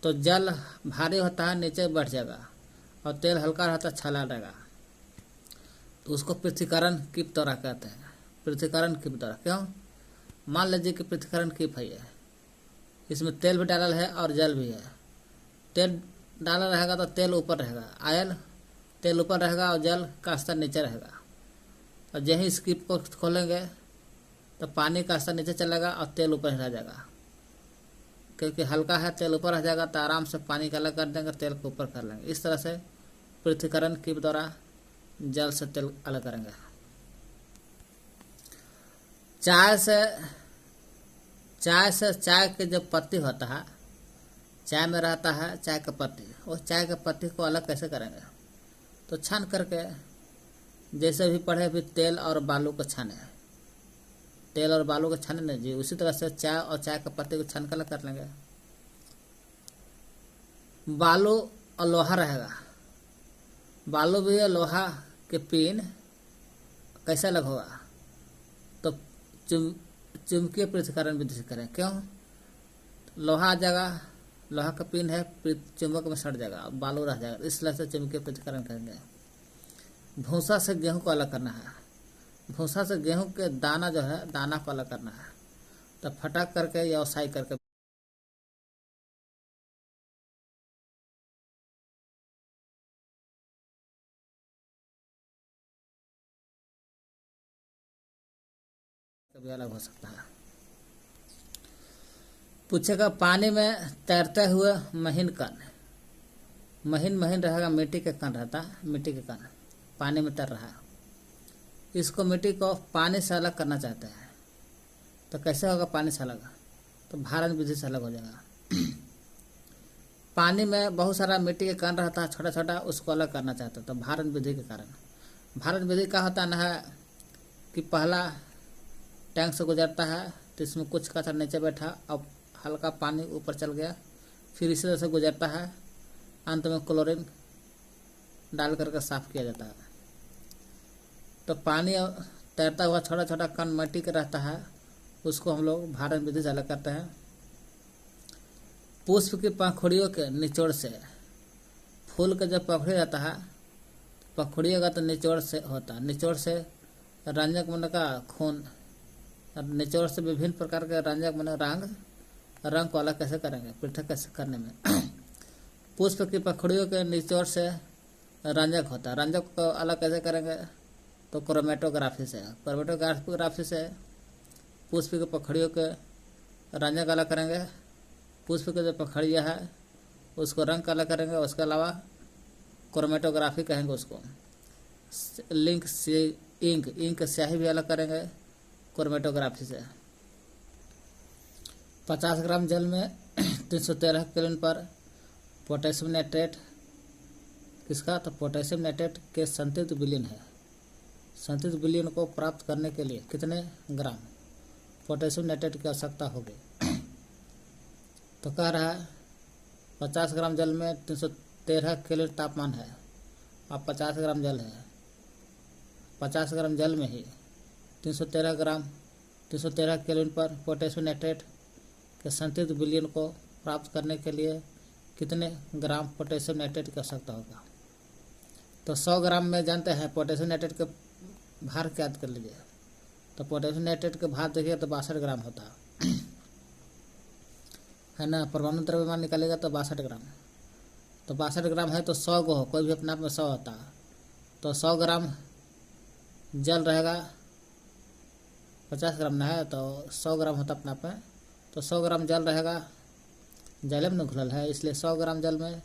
तो जल भारी होता है नीचे बैठ जाएगा और तेल हल्का रहता है छाला रहेगा, तो उसको पृथक्करण कीप द्वारा कहते हैं। पृथक्करण कीप द्वारा। क्यों? मान लीजिए कि पृथक्करण कीप है, इसमें तेल भी डालल है और जल भी है। तेल डाला रहेगा तो तेल ऊपर रहेगा, आयल तेल ऊपर रहेगा और जल का स्तर नीचे रहेगा। और जहीं स्किप को खोलेंगे तो पानी का स्तर नीचे चलेगा और तेल ऊपर रह जाएगा, क्योंकि हल्का है तेल ऊपर रह जाएगा, तो आराम से पानी का अलग कर देंगे, तेल को ऊपर कर लेंगे। इस तरह से पृथक्करण कीप द्वारा जल से तेल अलग करेंगे। चाय से चाय के जो पत्ती होता है चाय में रहता है चाय का पत्ती, और चाय के पत्ती को अलग कैसे करेंगे? तो छान करके, जैसे भी पढ़े अभी तेल और बालू को छाने, तेल और बालू को छाने ना जी, उसी तरह से चाय और चाय के पत्ती को छान कर अलग कर लेंगे। बालू और लोहा रहेगा, बालू भी लोहा के पिन कैसे अलग होगा? तो चुंबकीय पृथक्करण विधि से करें। क्यों? लोहा आ जाएगा, लोहा का पिन है, चुंबक में सट जाएगा, बालू रह जाएगा, इसलिए से चुंबकीय पृथक्करण करेंगे। भूसा से गेहूं को अलग करना है, भूसा से गेहूं के दाना जो है, दाना को अलग करना है। तो फटक करके या ओसाई करके भी अलग हो सकता है। पूछेगा पानी में तैरते हुए महीन कण, महीन महीन रहेगा, मिट्टी के कण रहता है, मिट्टी के कण पानी में तैर रहा है, इसको मिट्टी को पानी से अलग करना चाहते हैं। तो कैसे होगा पानी से अलग? तो भारण विधि से अलग हो जाएगा। पानी में बहुत सारा मिट्टी के कण रहता है छोटा छोटा, उसको अलग करना चाहते हैं, तो भारण विधि के कारण। भारण विधि का होता है कि पहला टैंक से गुजरता है तो इसमें कुछ कचरा नीचे बैठा, अब हल्का पानी ऊपर चल गया, फिर इसी तरह से गुजरता है, अंत में क्लोरीन डाल करके साफ किया जाता है। तो पानी तैरता हुआ छोटा छोटा कण मिट्टी का रहता है, उसको हम लोग भारण विधि से अलग करते हैं। पुष्प की पंखुड़ियों के निचोड़ से, फूल का जब पंखुड़ी रहता है, पंखुड़ियों का तो निचोड़ से होता है, निचोड़ से रंजक मन का खून, निचोड़ से विभिन्न प्रकार के रंजक मन रंग को अलग कैसे करेंगे, पृथक कैसे करने में। पुष्प की पंखुड़ियों के निचोड़ से रंजक होता है, रंजक को अलग कैसे करेंगे? तो क्रोमेटोग्राफी से, क्रोमेटोग्राफी से पुष्प की पंखुड़ियों के रंजक अलग करेंगे, पुष्प के जो पंखुड़ियाँ है उसको रंग अलग करेंगे, उसके अलावा क्रोमेटोग्राफी कहेंगे उसको। लिंक से इंक स्याही भी अलग करेंगे क्रोमेटोग्राफी से। 50 ग्राम जल में 313 केल्विन पर पोटेशियम नाइट्रेट किसका? तो पोटेशियम नाइट्रेट के संतृप्त विलयन है, संतृप्त विलयन को प्राप्त करने के लिए कितने ग्राम पोटेशियम नाइट्रेट की आवश्यकता होगी? तो कह रहा है 50 ग्राम जल में 313 केल्विन तापमान है, अब 50 ग्राम जल है, 50 ग्राम जल में ही 313 केल्विन पर पोटेशियम नाइट्रेट के संतृप्त विलयन को प्राप्त करने के लिए कितने ग्राम पोटेशियम नाइट्रेट की आवश्यकता होगा? तो 100 ग्राम में जानते हैं पोटेशियम नाइट्रेट के भार क्या याद कर लीजिए। तो पोटेशियम नाइट्रेट के भार देखिए तो 62 ग्राम होता है ना, परमाणु द्रव्यमान निकालेगा तो 62 ग्राम, तो 62 ग्राम है तो 100 को हो, कोई भी अपने आप में 100 होता है, तो 100 ग्राम जल रहेगा, 50 ग्राम ना है तो 100 ग्राम होता अपने आप में, तो 100 ग्राम जल रहेगा, जल में घुलल है, इसलिए 100 ग्राम जल में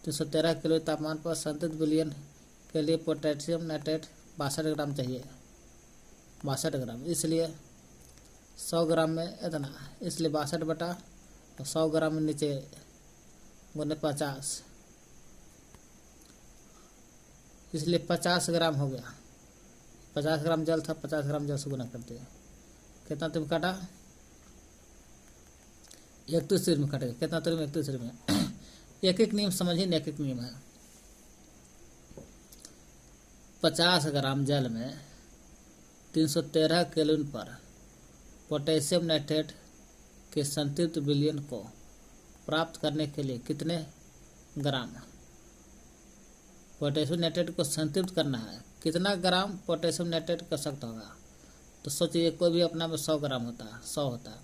313 किलो तापमान पर संतृप्त विलयन के लिए पोटेशियम नाइट्रेट 62 ग्राम चाहिए, 62 ग्राम, इसलिए 100 ग्राम में इतना, इसलिए 62 बटा 100 ग्राम में नीचे गुने 50, इसलिए 50 ग्राम हो गया। 50 ग्राम जल था, 50 ग्राम जल से गुना कर दिया, कितना तुम काटा? 31 में कटेगा, कितना तुम 31 में। एक एक नियम समझिए, एक एक नियम है। 50 ग्राम जल में 313 केल्विन पर पोटेशियम नाइट्रेट के संतृप्त विलयन को प्राप्त करने के लिए कितने ग्राम पोटेशियम नाइट्रेट को संतृप्त करना है, कितना ग्राम पोटेशियम नाइट्रेट कर सकता होगा? तो सोचिए कोई भी अपना में 100 ग्राम होता है, 100 होता है,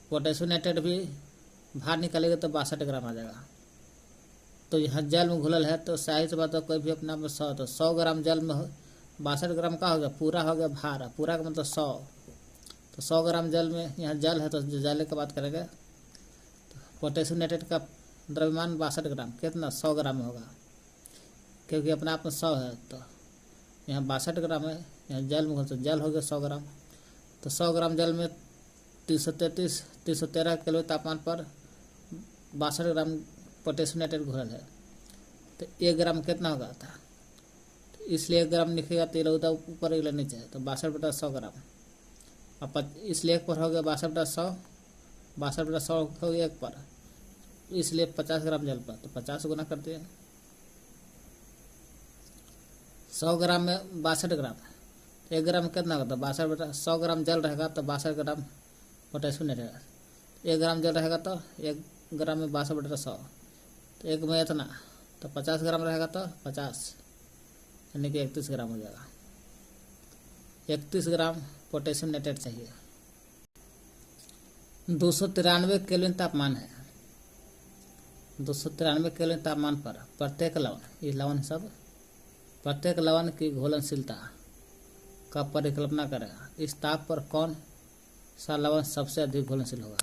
पोटेशियम नाइट्रेट भी बाहर निकालेगा तो 62 ग्राम आ जाएगा। तो यहाँ जल में घुलल है तो सही से बात है, कोई भी अपना में 100, तो 100 ग्राम जल में 62 ग्राम का हो गया, पूरा हो गया भार, पूरा का मतलब 100, तो 100 ग्राम जल में यहाँ जल है तो जल की बात करेंगे, तो पोटेशियम नाइट्रेट का द्रव्यमान 62 ग्राम, कितना 100 ग्राम में होगा, क्योंकि अपने आप में 100 है, तो यहाँ 62 ग्राम है, यहाँ जल में तो जल हो गया 100 ग्राम, तो 100 ग्राम जल में 313 किलो तापमान पर 62 ग्राम पोटेशियम नाइट्रेट घोल है, तो 1 ग्राम कितना होगा था, तो इसलिए 1 ग्राम लिखेगा तो ये ऊपर ही नीचे है, तो 62/100 ग्राम। अब इसलिए 1 पर हो गया 62/100, 62/100 हो गया 1 पर, इसलिए 50 ग्राम जल पर, तो 50 गुना कर दिया। 100 ग्राम में 62 ग्राम, 1 ग्राम कितना होता है 62/100 ग्राम जल रहेगा तो 62 ग्राम पोटेशियम नहीं रहेगा। 1 ग्राम जल रहेगा तो 1 ग्राम में 62/100, तो 1 में इतना, तो 50 ग्राम रहेगा तो 50 यानी कि 31 ग्राम हो जाएगा। 31 ग्राम पोटेशियम नाइट्रेट चाहिए। 293 केल्विन तापमान है। 293 केल्विन तापमान पर प्रत्येक लवण, ये लवण सब, प्रत्येक लवण की घुलनशीलता का परिकल्पना करेगा। इस ताप पर कौन सा लवण सबसे अधिक घुलनशील होगा।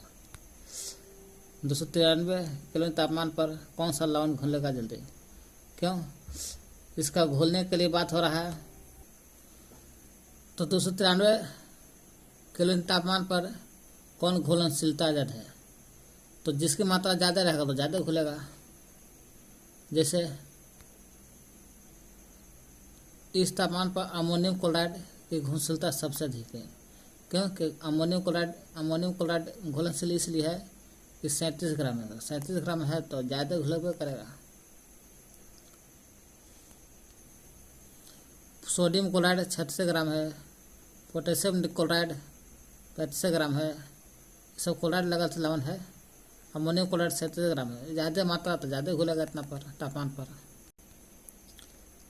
293 केल्विन तापमान पर कौन सा लवण घुलेगा जल्दी, क्यों, इसका घोलने के लिए बात हो रहा है। तो 293 केल्विन तापमान पर कौन घुलनशीलता ज़्यादा है, तो जिसकी मात्रा ज़्यादा रहेगा तो ज़्यादा घुलेगा। जैसे इस तापमान पर अमोनियम क्लोराइड की घुलनशीलता सबसे अधिक है, क्योंकि अमोनियम क्लोराइड घुलनशील इसलिए है कि 37 ग्राम है, 37 ग्राम है तो ज़्यादा घुलेगा करेगा। सोडियम क्लोराइड 36 ग्राम है, पोटेशियम क्लोराइड 35 ग्राम है, सब क्लोराइड लगा लवण है। अमोनियम क्लोराइड 37 ग्राम है, ज़्यादा मात्रा तो ज़्यादा घुलेगा इतना पर तापमान पर।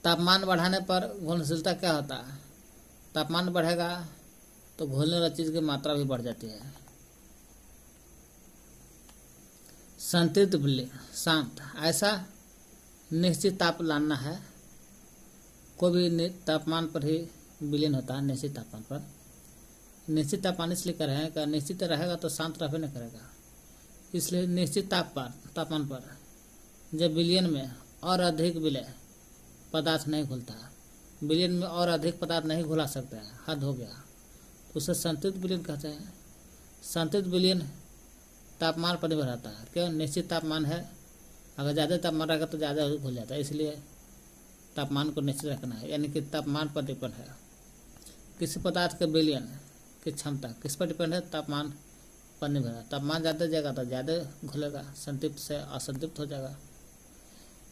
तापमान बढ़ाने पर घुलनशीलता क्या होता है, तापमान बढ़ेगा तो घुलने वाली चीज़ की मात्रा भी बढ़ जाती है। संतृप्त विलयन शांत, ऐसा निश्चित ताप लाना है, कोई भी तापमान पर ही विलीन होता है। निश्चित तापमान पर, निश्चित तापमान इसलिए कर रहे हैं कि निश्चित रहेगा तो शांत रहबे नहीं करेगा, इसलिए निश्चित तापमान पर जब विलयन में और अधिक विलय पदार्थ नहीं घुलता, विलयन में और अधिक पदार्थ नहीं घुला सकते हैं, हद हो गया, तो उसे संतृप्त विलयन कहते हैं। संतृप्त विलयन तापमान पर निर्भर रहता है, क्यों, निश्चित तापमान है, अगर ज़्यादा तापमान रहेगा तो ज़्यादा घुल जाता है, इसलिए तापमान को निश्चित रखना है, यानी कि तापमान पर डिपेंड है। किसी पदार्थ के विलयन की क्षमता किस पर डिपेंड है, तापमान पर निर्भर है। तापमान ज़्यादा जाएगा तो ज़्यादा घुलेगा, संतृप्त से असंतृप्त हो जाएगा,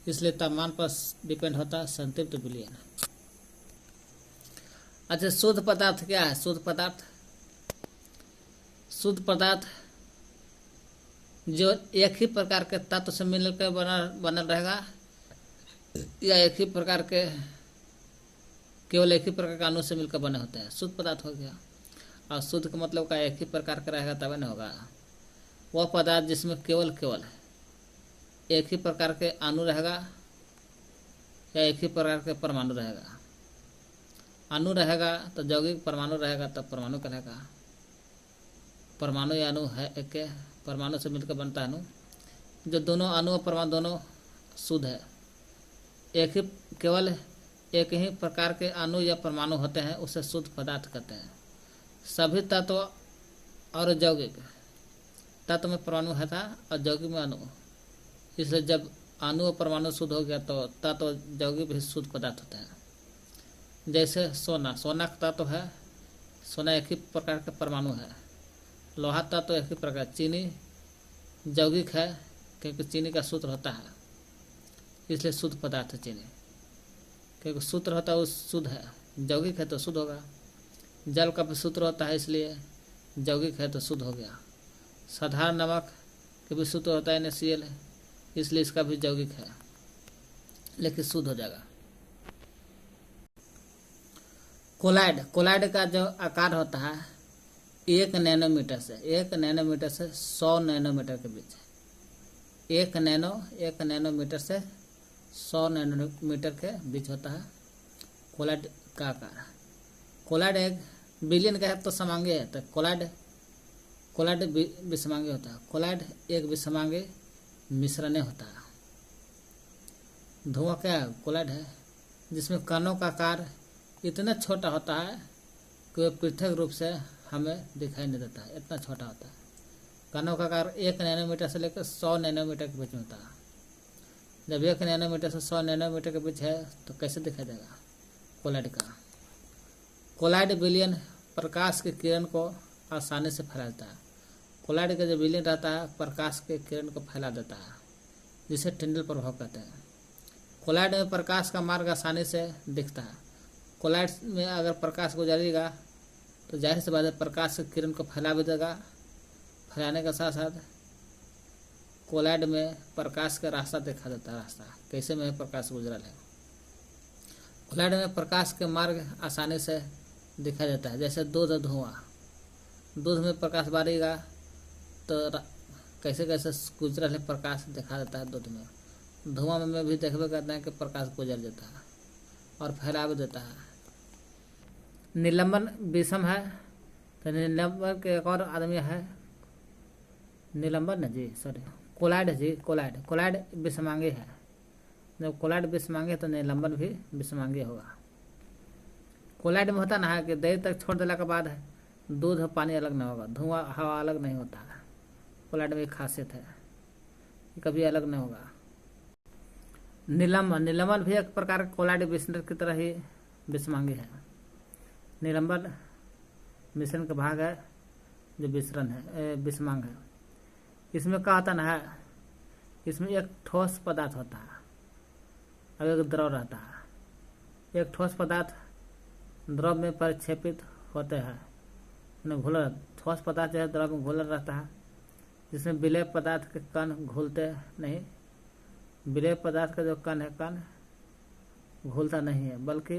इसलिए तापमान पर डिपेंड होता है संतृप्त विलयन। अच्छा, शुद्ध पदार्थ क्या है। शुद्ध पदार्थ जो एक ही प्रकार के तत्व से मिलकर बनल रहेगा, या एक ही प्रकार के केवल एक ही प्रकार के अणु से मिलकर बने होते हैं, शुद्ध पदार्थ हो गया। और शुद्ध का मतलब का एक ही प्रकार का रहेगा तब नहीं होगा। वह पदार्थ जिसमें केवल एक ही प्रकार के अणु रहेगा या एक ही प्रकार के परमाणु रहेगा। अणु रहेगा तो यौगिक, परमाणु रहेगा तब परमाणु कहेगा। परमाणु या अणु है एक, परमाणु से मिलकर बनता है अणु। जो दोनों अणु और परमाणु दोनों शुद्ध है, केवल एक ही प्रकार के अणु या परमाणु होते हैं, उसे शुद्ध पदार्थ कहते हैं। सभी तत्व और यौगिक, तत्व में परमाणु है था और यौगिक में अणु, इसलिए जब अणु और परमाणु शुद्ध हो गया तो तत्व यौगिक भी शुद्ध पदार्थ होते हैं। जैसे सोना का तत्व है, सोना एक ही प्रकार का परमाणु है। लोहा तत्व एक ही प्रकार, चीनी यौगिक है क्योंकि चीनी का सूत्र होता है, इसलिए शुद्ध पदार्थ है चीनी, क्योंकि सूत्र होता है वो शुद्ध है, यौगिक है तो शुद्ध होगा। जल का भी सूत्र होता है, इसलिए यौगिक है तो शुद्ध हो गया। साधारण नमक के भी सूत्र होता है NaCl, इसलिए इसका भी यौगिक है लेकिन शुद्ध हो जाएगा। कोलाइड का जो आकार होता है 1 नैनोमीटर से 100 नैनोमीटर के बीच, 1 नैनोमीटर से 100 नैनोमीटर के बीच होता है कोलाइड का आकार। कोलाइड एक विलयन का है तो समांगी है, तो कोलाइड विषमांगी होता है। कोलाइड एक विषमांगी मिश्रण होता है। धुआं क्या है, कोलाइड है, जिसमें कणों का आकार इतना छोटा होता है कि वह पृथक रूप से हमें दिखाई नहीं देता है, इतना छोटा होता है। कणों का आकार 1 नैनोमीटर से लेकर 100 नैनोमीटर के बीच में होता है। जब 1 नैनोमीटर से 100 नैनोमीटर के बीच है तो कैसे दिखाई देगा कोलाइड का। कोलाइड विलयन प्रकाश की किरण को आसानी से फैला देता है। कोलाइड का जो विलयन रहता है प्रकाश के किरण को फैला देता है, जिसे टिंडल प्रभाव कहते हैं। कोलाइड में प्रकाश का मार्ग आसानी से दिखता है। कोलाइड में अगर प्रकाश गुजरेगा तो जाहिर सी बात है प्रकाश की किरण को फैला भी देगा। फैलाने के साथ साथ कोलाइड में प्रकाश का रास्ता दिखा देता है, रास्ता कैसे में प्रकाश गुजरल है। कोलाइड में प्रकाश के मार्ग आसानी से दिखाई देता है, जैसे दूध और धुआं। दूध में प्रकाश बारेगा तो कैसे कैसे गुजरल है प्रकाश दिखा देता है दूध में। धुआं में भी देखबे करते हैं कि प्रकाश गुजर जाता है और फैला भी देता है। निलंबन विषम है तो निलंबन के एक और आदमी है, निलंबन है जी, सॉरी कोलाइड जी, कोलाइड विषमांगी है। जब कोलाइड विषमांगी है तो निलंबन भी विषमांगी होगा। कोलाइड में होता ना है कि देर तक छोड़ देने के बाद दूध और पानी अलग नहीं होगा, धुआं हवा अलग नहीं होता है। कोलाइड में एक खासियत है, कभी अलग नहीं होगा। निलंबन भी एक प्रकार का कोलाइड मिश्रण की तरह ही विषमांगी है। निलंबन मिश्रण का भाग है जो मिश्रण है विषमांग है। इसमें क्या होता ना है, इसमें एक ठोस पदार्थ होता है और एक द्रव रहता है। एक ठोस पदार्थ द्रव में परिक्षेपित होते हैं, घुलर। ठोस पदार्थ जो है द्रव में घुलर रहता है, जिसमें विलेय पदार्थ के कण घुलते नहीं। विलेय पदार्थ का जो कण है, कण घुलता नहीं है, बल्कि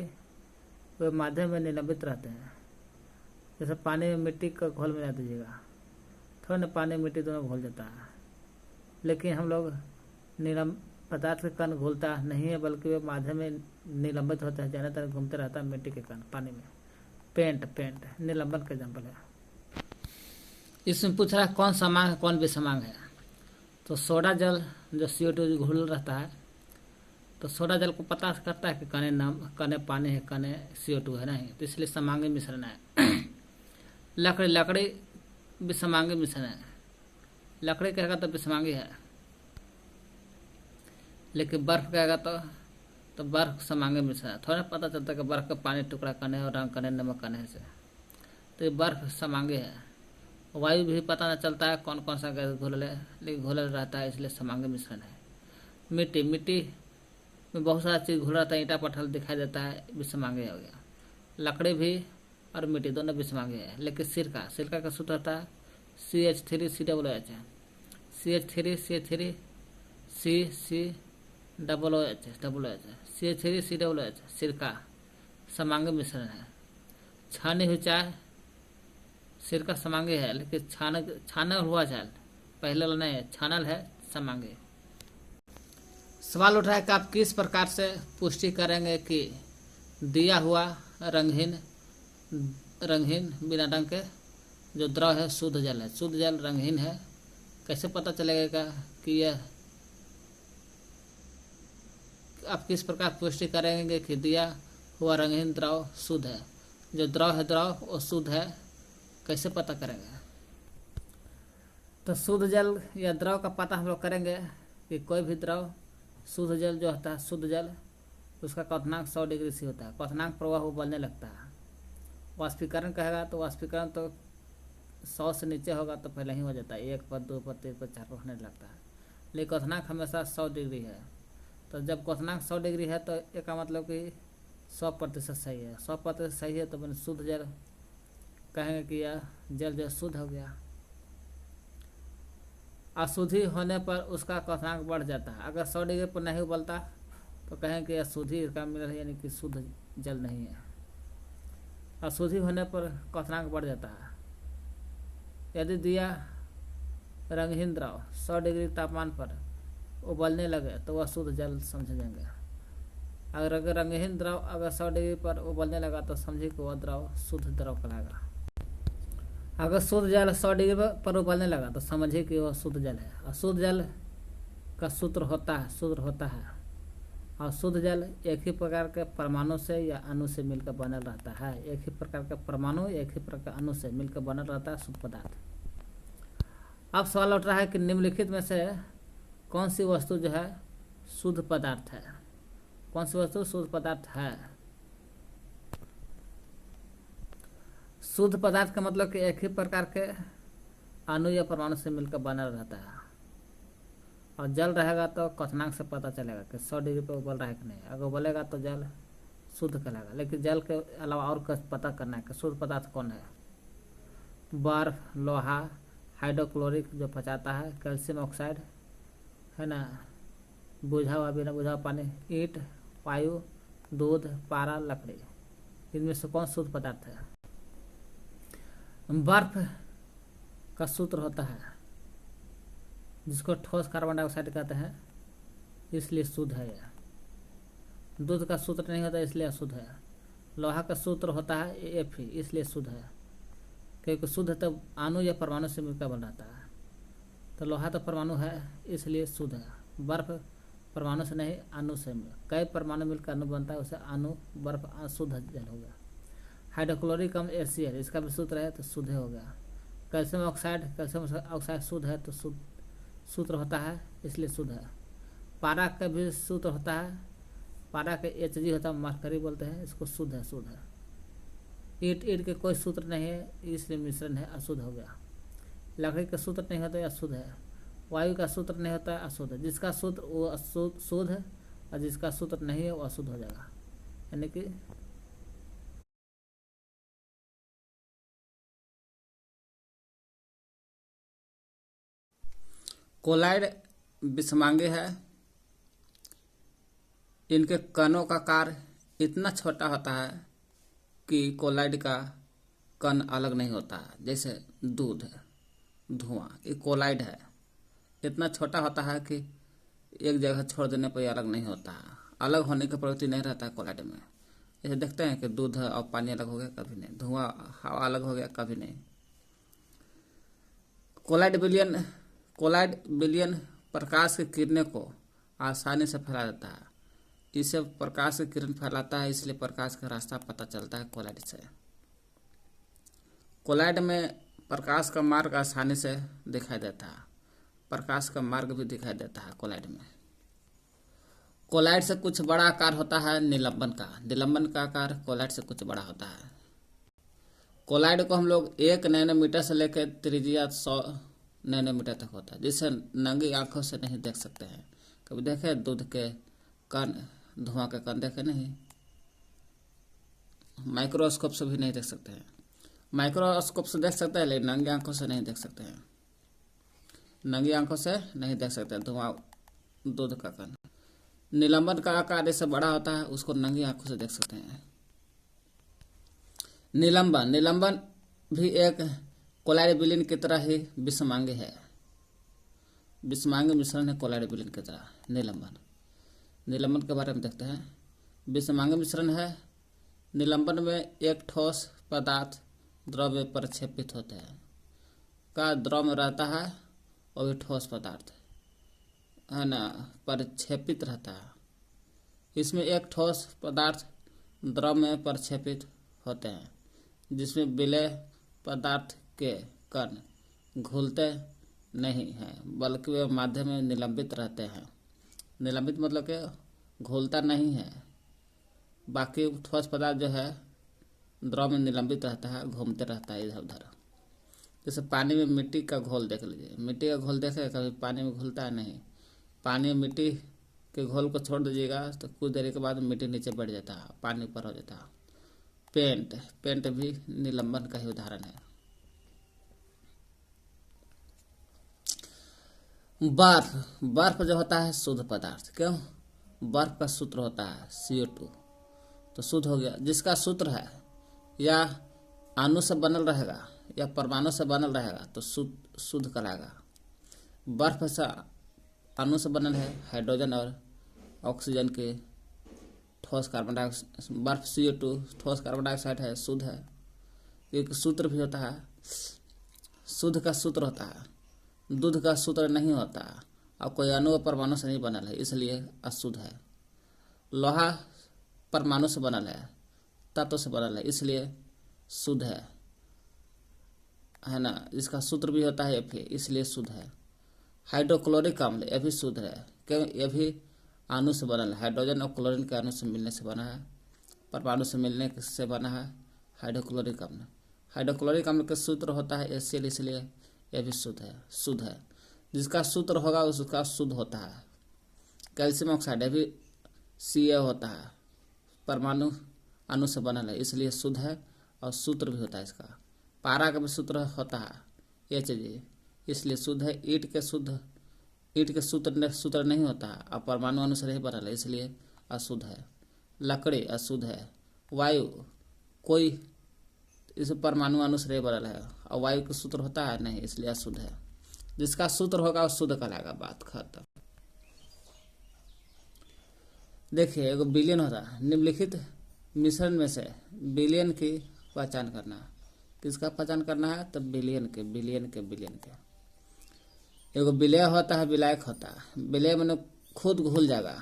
वे माध्यम में निलंबित रहते हैं। जैसे पानी में मिट्टी का घोल मिला दीजिएगा, थोड़ा ना पानी मिट्टी दोनों घुल जाता है, लेकिन हम लोग पदार्थ के कण घुलता नहीं है, बल्कि वे माध्यम में निलंबित होते हैं, ज़्यादातर घूमते रहता है मिट्टी के कण पानी में। पेंट निलंबन का एग्जाम्पल है। इसमें पूछ रहा है कौन समांग है कौन विषमांग है। तो सोडा जल जो CO2 घुल रहता है, तो सोडा जल को पता करता है कि कने पानी है, कने CO2 है नहीं, तो इसलिए समांगी मिश्रण है। लकड़ी विषमांगी मिश्रण है। लकड़ी कहेगा तो विषमांगी है, लेकिन बर्फ कहेगा तो बर्फ समांगी मिश्रण है। थोड़ा पता चलता है कि बर्फ का पानी टुकड़ा कने और रंग कने नमक कने से, तो ये बर्फ समांगी है। वायु भी पता न चलता है कौन कौन सा गैस घुलल है, लेकिन घुलल रहता है, इसलिए समांगी मिश्रण है। मिट्टी में बहुत सारा चीज़ घुल रहता है, ईंटा पत्थर दिखाई देता है, विषमांगी हो गया। लकड़ी भी और मिट्टी दोनों विषमांगी है। लेकिन सिरका का सूत्र होता है CH3COOH, CH3 CH3COOH, सिरका समांगी मिश्रण है। छानी हुई चाय सिरका समांगी है, लेकिन छाना हुआ चाय पहले नहीं है, छानल है समांगी। सवाल उठा है कि आप किस प्रकार से पुष्टि करेंगे कि दिया हुआ रंगहीन बिना रंग के जो द्रव है शुद्ध जल है। शुद्ध जल रंगहीन है, कैसे पता चलेगा कि यह, आप किस प्रकार पुष्टि करेंगे कि दिया हुआ रंगहीन द्रव शुद्ध है। जो द्रव है वो शुद्ध है, कैसे पता करेंगे। तो शुद्ध जल या द्रव का पता हम लोग करेंगे कि कोई भी द्रव शुद्ध जल जो होता है, शुद्ध जल उसका क्वथनांक 100 डिग्री से होता है। क्वथनांक प्रवाह उबलने लगता है। वाष्पीकरण कहेगा तो वाष्पीकरण तो 100 से नीचे होगा तो पहले ही हो जाता है, 1 पर 2 पर 3 पर 4 पर होने लगता है। लेकिन क्वथनांक हमेशा 100 डिग्री है। तो जब क्वथनांक 100 डिग्री है तो इसका मतलब कि 100% सही है। 100% सही है तो मैंने शुद्ध जल कहेंगे कि यह जल जो शुद्ध हो गया। अशुद्धि होने पर उसका क्वथनांक बढ़ जाता है। अगर 100 डिग्री पर नहीं उबलता तो कहें कि अशुद्धि का मिल यानी कि शुद्ध जल नहीं है। अशुद्धि होने पर क्वथनांक बढ़ जाता है। यदि दिया रंगहीन द्रव 100 डिग्री तापमान पर उबलने लगे तो वह शुद्ध जल समझेंगे। अगर रंगहीन द्रव अगर 100 डिग्री पर उबलने लगा तो समझिए कि वह द्रव शुद्ध द्रव कहलाएगा। अगर शुद्ध जल 100 डिग्री पर उबलने लगा तो समझिए कि वह शुद्ध जल है। और शुद्ध जल का सूत्र होता है और शुद्ध जल एक ही प्रकार के परमाणु से या अणु से मिलकर बनल रहता है। एक ही प्रकार के परमाणु एक ही प्रकार अणु से मिलकर बनल रहता है शुद्ध पदार्थ। अब सवाल उठ रहा है कि निम्नलिखित में से कौन सी वस्तु जो है शुद्ध पदार्थ है। कौन सी वस्तु शुद्ध पदार्थ है। शुद्ध पदार्थ का मतलब कि एक ही प्रकार के अणु या परमाणु से मिलकर बना रहता है। और जल रहेगा तो क्वथनांक से पता चलेगा कि 100 डिग्री पर उबल रहा है कि नहीं। अगर उबलेगा तो जल शुद्ध कहलाएगा। लेकिन जल के अलावा और पता करना है कि शुद्ध पदार्थ कौन है। बर्फ, लोहा, हाइड्रोक्लोरिक जो पचाता है, कैल्शियम ऑक्साइड है ना, बुझा हुआ बिना बुझा हुआ पानी, ईंट, वायु, दूध, पारा, लकड़ी, इनमें से कौन शुद्ध पदार्थ है। बर्फ का सूत्र होता है जिसको ठोस कार्बन डाइऑक्साइड कहते हैं, इसलिए शुद्ध है यह। दूध का सूत्र नहीं होता इसलिए अशुद्ध है। लोहा का सूत्र होता है Fe, इसलिए शुद्ध है, क्योंकि शुद्ध तो अणु या परमाणु से मिलकर बन रहता है। तो लोहा तो परमाणु है इसलिए शुद्ध है। बर्फ परमाणु से नहीं अणु से, कई परमाणु मिलकर अणु बनता है, उसे अणु बर्फ अशुद्ध जल हो गया। हाइड्रोक्लोरिक अम्ल HCl, इसका भी सूत्र है तो शुद्ध हो गया। कैल्शियम ऑक्साइड शुद्ध है तो सूत्र होता है इसलिए शुद्ध है। पारा का भी सूत्र होता है, पारा के Hg होता है, मरकरी बोलते हैं, इसको शुद्ध है। ईंट के कोई सूत्र नहीं है इसलिए मिश्रण है, अशुद्ध हो गया। लकड़ी का सूत्र नहीं होता है, अशुद्ध है। वायु का सूत्र नहीं होता है, अशुद्ध है। जिसका सूत्र वो शुद्ध है और जिसका सूत्र नहीं है वो अशुद्ध हो जाएगा। यानी कि कोलाइड विषमांगी है। इनके कणों का आकार इतना छोटा होता है कि कोलाइड का कण अलग नहीं होता है। जैसे दूध, धुआं, ये कोलाइड है। इतना छोटा होता है कि एक जगह छोड़ देने पर अलग नहीं होता है। अलग होने की प्रवृत्ति नहीं रहता है कोलाइड में। जैसे देखते हैं कि दूध और पानी अलग हो गया, कभी नहीं। धुआं, हवा अलग हो गया, कभी नहीं। कोलाइड विलयन प्रकाश की किरणें को आसानी से फैला देता है। इसे प्रकाश की किरण फैलाता है, इसलिए प्रकाश का रास्ता पता चलता है कोलाइड से। कोलाइड में प्रकाश का मार्ग आसानी से दिखाई देता है। प्रकाश का मार्ग भी दिखाई देता है कोलाइड में। कोलाइड से कुछ बड़ा आकार होता है निलंबन का। निलंबन का आकार कोलाइड से कुछ बड़ा होता है। कोलाइड को हम लोग 1 नैनोमीटर से लेकर त्रिज्या 100 नैनोमीटर तक होता है, जिसे नंगी आंखों से नहीं देख सकते हैं। कभी देखे दूध के कण, धुआं के कण देखे नहीं। माइक्रोस्कोप से भी नहीं देख सकते हैं। माइक्रोस्कोप से देख सकते हैं लेकिन नंगी आंखों से नहीं देख सकते हैं। नंगी आंखों से नहीं देख सकते धुआं, दूध का कण। निलंबन का आकार इससे बड़ा होता है, उसको नंगी आंखों से देख सकते हैं। निलंबन भी एक कोलाइड विलयन की तरह ही विषमांगी है। विषमांगी मिश्रण है कोलाइड विलयन की तरह। निलंबन के बारे में देखते हैं। विषमांगी मिश्रण है। निलंबन में एक ठोस पदार्थ द्रव में प्रक्षेपित होते हैं। का द्रव में रहता है और भी ठोस पदार्थ है ना, प्रक्षेपित रहता है। इसमें एक ठोस पदार्थ द्रव में प्रक्षेपित होते हैं, जिसमें विलेय पदार्थ के कण घुलते नहीं हैं, बल्कि वे माध्यम में निलंबित रहते हैं। निलंबित मतलब कि घुलता नहीं है। बाकी ठोस पदार्थ जो है द्रव में निलंबित रहता है, घूमते रहता है इधर उधर। जैसे पानी में मिट्टी का घोल देख लीजिए। मिट्टी का घोल देखे कभी पानी में घुलता है नहीं। पानी में मिट्टी के घोल को छोड़ दीजिएगा तो कुछ देर के बाद मिट्टी नीचे बैठ जाता है, पानी ऊपर हो जाता है। पेंट भी निलंबन का ही उदाहरण है। बर्फ जो होता है शुद्ध पदार्थ। क्यों? बर्फ का सूत्र होता है CO2, तो शुद्ध हो गया। जिसका सूत्र है या अणु से बनल रहेगा या परमाणु से बनल रहेगा तो शुद्ध कहलाएगा। बर्फ से अणु से बनल है, हाइड्रोजन और ऑक्सीजन के ठोस कार्बन डाइऑक्साइड। बर्फ CO2 ठोस कार्बन डाइऑक्साइड है, शुद्ध है। एक सूत्र भी होता है, शुद्ध का सूत्र होता है। दूध का सूत्र नहीं होता और कोई अणु और परमाणु से नहीं बनल है, इसलिए अशुद्ध है। लोहा परमाणु से बनल है, तत्व से बनल है, इसलिए शुद्ध है। है ना, इसका सूत्र भी होता है Fa, इसलिए शुद्ध है। हाइड्रोक्लोरिक अम्ल यह भी शुद्ध है, क्यों? यह भी अणु से बना है, हाइड्रोजन और क्लोरीन के अणु से मिलने से बना है, परमाणु से मिलने से बना है हाइड्रोक्लोरिक अम्ल। हाइड्रोक्लोरिक अम्ल का सूत्र होता है HCl, इसलिए यह भी शुद्ध है। जिसका सूत्र होगा उसका शुद्ध होता है। कैल्शियम ऑक्साइड यह भी Ca होता है, परमाणु अणु से बनल है, इसलिए शुद्ध है और सूत्र भी होता है इसका। पारा का भी सूत्र होता है Hg, इसलिए शुद्ध है। ईंट के सूत्र नहीं होता है और परमाणु अणु से नहीं बनल है, इसलिए अशुद्ध है। लकड़ी अशुद्ध है। वायु कोई इस परमाणु अणु से नहीं बनल है और वायु का सूत्र होता है नहीं, इसलिए अशुद्ध है। जिसका सूत्र होगा वो शुद्ध कहलाएगा। बात खत्म। देखिए, एगो विलयन होता है। निम्नलिखित मिश्रण में से विलयन की पहचान करना। किसका पहचान करना है? तो विलयन के। एगो विलय होता है, विलायक होता है। विलय मैंने खुद घुल जाएगा,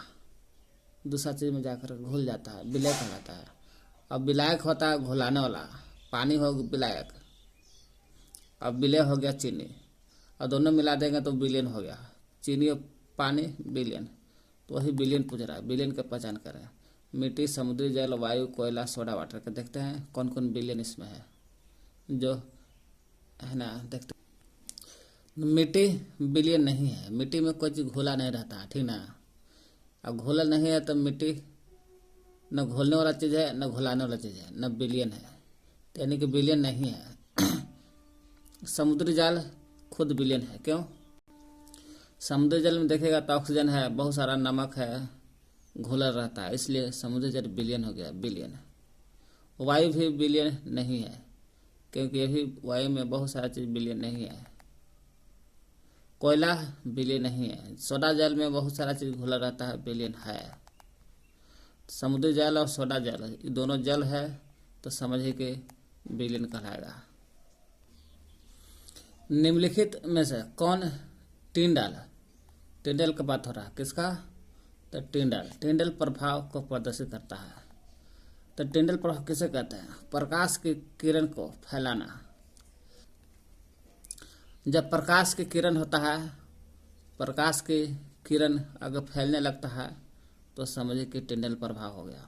दूसरा चीज में जाकर घुल जाता है, विलय कहलाता है। अब विलायक होता है घुलाने वाला, पानी हो विलायक, अब विलय हो गया चीनी, और दोनों मिला देंगे तो विलयन हो गया। चीनी और पानी विलयन, तो वही विलयन पूछ रहा है। विलयन की पहचान करें। मिट्टी, समुद्री जल, वायु, कोयला, सोडा वाटर के देखते हैं कौन कौन विलयन इसमें है, जो है ना। देखते मिट्टी विलयन नहीं है, मिट्टी में कोई चीज घोला नहीं रहता है, ठीक ना। अब घोला नहीं है तो मिट्टी न घोलने वाला चीज है न घुलाने वाला चीज है, न विलयन है, तो यानी कि विलयन नहीं है। समुद्री जल खुद विलयन है, क्यों? समुद्री जल में देखेगा तो ऑक्सीजन है, बहुत सारा नमक है, घुला रहता है, इसलिए समुद्री जल विलयन हो गया, विलयन। वायु भी विलयन नहीं है, क्योंकि ये भी वायु में बहुत सारा चीज विलयन नहीं है। कोयला विलयन नहीं है। सोडा जल में बहुत सारा चीज घुला रहता है, विलयन है। समुद्री जल और सोडा जल ये दोनों जल है, तो समझिए कि विलयन कहलाएगा। निम्नलिखित में से कौन टिंडल का बात हो रहा है, किसका? तो टिंडल प्रभाव को प्रदर्शित करता है। तो टिंडल प्रभाव किसे कहते हैं? प्रकाश की किरण को फैलाना। जब प्रकाश की किरण होता है, प्रकाश की किरण अगर फैलने लगता है तो समझिए कि टिंडल प्रभाव हो गया।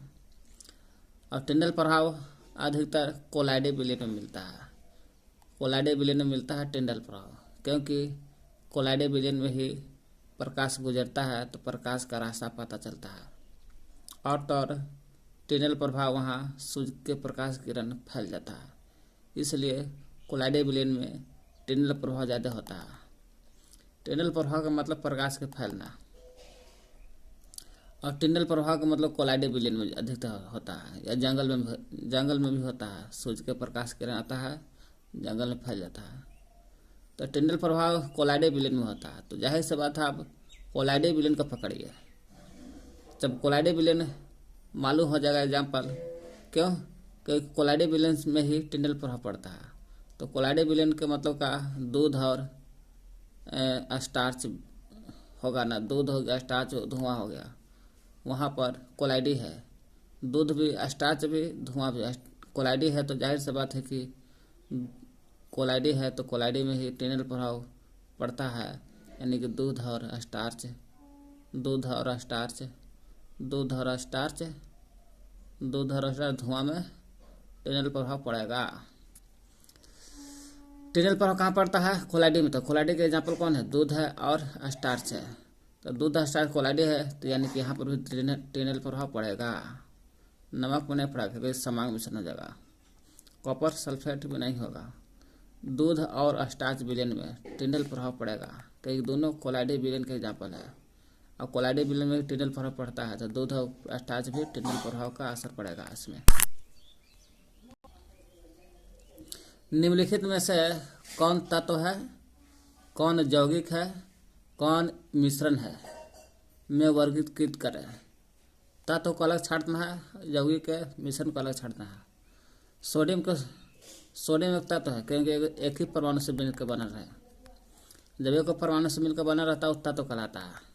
और टिंडल प्रभाव अधिकतर कोलाइडे विलयन में मिलता है। कोलाइडे विलयन में मिलता है टिंडल प्रभाव, क्योंकि कोलाइडे विलयन में ही प्रकाश गुजरता है तो प्रकाश का रास्ता पता चलता है। और तो और टिंडल प्रभाव वहाँ सूर्य के प्रकाश किरण फैल जाता है, इसलिए कोलाइडे विलयन में टिंडल प्रभाव ज़्यादा होता है। टिंडल प्रभाव का मतलब प्रकाश के फैलना, और टिंडल प्रभाव का मतलब कोलाइडे विलयन में अधिकतर होता है, या जंगल में भी होता है। सूर्य के प्रकाश किरण आता है, जंगल में फैल जाता है। तो टिंडल प्रभाव कोलाइडे विलयन में होता है। तो जाहिर सी बात है, आप कोलाइडे विलयन को पकड़िए। जब कोलाइडे विलयन मालूम हो जाएगा एग्जाम्पल, क्यों? क्योंकि कोलाइडे विलयन में ही टिंडल प्रभाव पड़ता है। तो कोलाइडे विलयन के मतलब का दूध और स्टार्च होगा ना, दूध हो गया, स्टार्च धुआं हो गया, वहाँ पर कोलाइडी है। दूध भी, स्टार्च भी, धुआं भी कोलाइडी है। तो जाहिर सी बात है कि कोलाइडी है तो कोलाइडी में ही टिंडल प्रभाव पड़ता है, यानी कि दूध और स्टार्च धुआं में टिंडल प्रभाव पड़ेगा। टिंडल प्रभाव कहाँ पड़ता है? कोलाइडी में। तो कोलाइडी के एग्जाम्पल कौन है? दूध है और स्टार्च है। तो दूध स्टार्च कोलाइडी है, तो यानी कि यहाँ पर भी टिंडल प्रभाव पड़ेगा। नमक में नहीं पड़ेगा क्योंकि समांग मिश्रण हो जाएगा। कॉपर सल्फेट भी नहीं होगा। दूध और स्टार्च विलयन में टिंडल प्रभाव पड़ेगा, क्योंकि दोनों कोलाइडी विलयन के एग्जाम्पल है। और कोलाइडी विलयन में टिंडल प्रभाव पड़ता है, तो दूध और स्टार्च भी टिंडल प्रभाव का असर पड़ेगा इसमें। निम्नलिखित में से कौन तत्व है, कौन यौगिक है, कौन मिश्रण है में वर्गीकृत करें। तत्व को अलग छांटना है, यौगिक के मिश्रण को अलग छांटना है। सोडियम एक तत्व है, क्योंकि एक ही परमाणु से मिलकर बना रहे। जब एक परमाणु से मिलकर बना रहता है वो तत्व कहलाता है।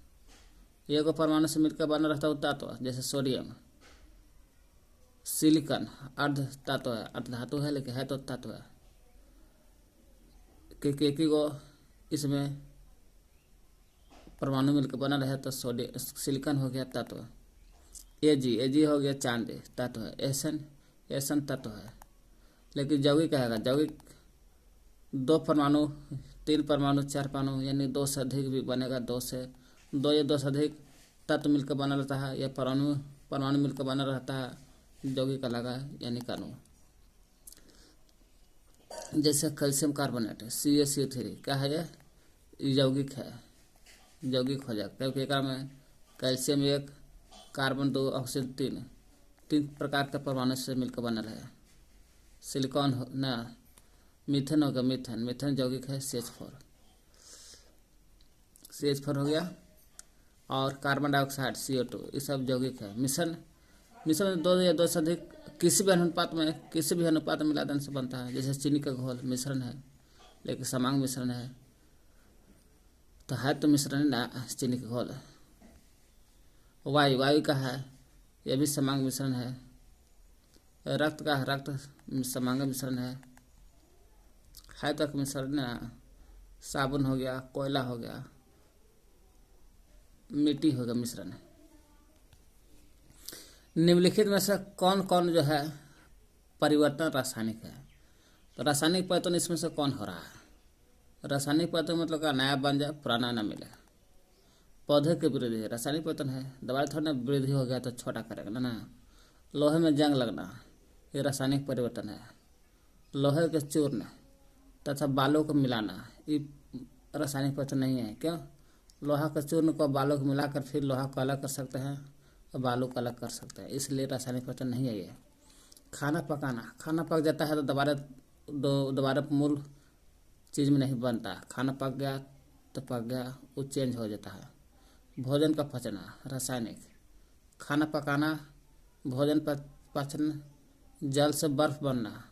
एक परमाणु से मिलकर बना रहता है वो तत्व, जैसे सोडियम। सिलिकॉन अर्ध तत्व है, अर्ध धातु है लेकिन है तो तत्व है। के को इसमें परमाणु मिलकर बना रहे तो सोडियम सिलिकॉन हो गया तत्व। एजी हो गया चांदी तत्व है। एसन तत्व है। लेकिन यौगिक कहेगा यौगिक 2 परमाणु 3 परमाणु 4 परमाणु यानी 2 से अधिक भी बनेगा। 2 या 2 से अधिक तत्व मिलकर बना रहता है या परमाणु मिलकर बना रहता है यौगिक कहलाएगा यानी अणु। जैसे कैल्शियम कार्बोनेट CaCO3 क्या है ये यौगिक है। यौगिक हो जाएगा क्योंकि एक में कैल्शियम 1 कार्बन 2 ऑक्सीजन 3 प्रकार के परमाणु से मिलकर बना रहे। सिलिकॉन ना मीथेन हो गया। मीथेन यौगिक है CH4 हो गया। और कार्बन डाइऑक्साइड CO2 ये सब यौगिक है। मिश्रण में 2 या 2 से अधिक किसी भी अनुपात में मिला देने से बनता है। जैसे चीनी का घोल मिश्रण है लेकिन समांग मिश्रण है तो है तो मिश्रण ना चीनी का घोल। वायु का है यह भी समांग मिश्रण है। रक्त समांग मिश्रण है तक मिश्रण ना। साबुन हो गया, कोयला हो गया, मिट्टी हो गया मिश्रण। निम्नलिखित में से कौन कौन जो है परिवर्तन रासायनिक है। तो रासायनिक परिवर्तन इसमें से कौन हो रहा है। रासायनिक परिवर्तन मतलब का नया बन जाए पुराना ना मिले। पौधे की वृद्धि रासायनिक परिवर्तन है। दवाई थोड़ा ना वृद्धि हो गया तो छोटा करेगा ना। लोहे में जंग लगना ये रासायनिक परिवर्तन है। लोहे के चूर्ण तथा बालों को मिलाना ये रासायनिक परिवर्तन नहीं है। क्यों? लोहा के चूर्ण को बालों को मिलाकर फिर लोहा को अलग कर सकते हैं और बालों को अलग कर सकते हैं, इसलिए रासायनिक परिवर्तन नहीं है ये। खाना पक जाता है तो दोबारा मूल चीज़ में नहीं बनता। खाना पक गया तो पक गया, वो चेंज हो जाता है। भोजन का पचना रासायनिक। खाना पकाना, भोजन पचना, जल से बर्फ बनना।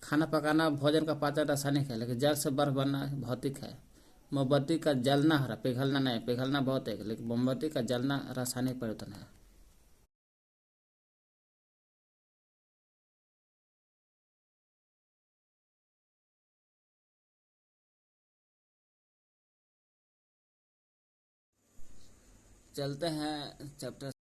खाना पकाना भोजन का पाचन रासायनिक है लेकिन जल से बर्फ बनना भौतिक है। मोमबत्ती का जलना हो रहा, पिघलना नहीं। पिघलना भौतिक लेकिन मोमबत्ती का जलना रासायनिक परिवर्तन है। चलते हैं चैप्टर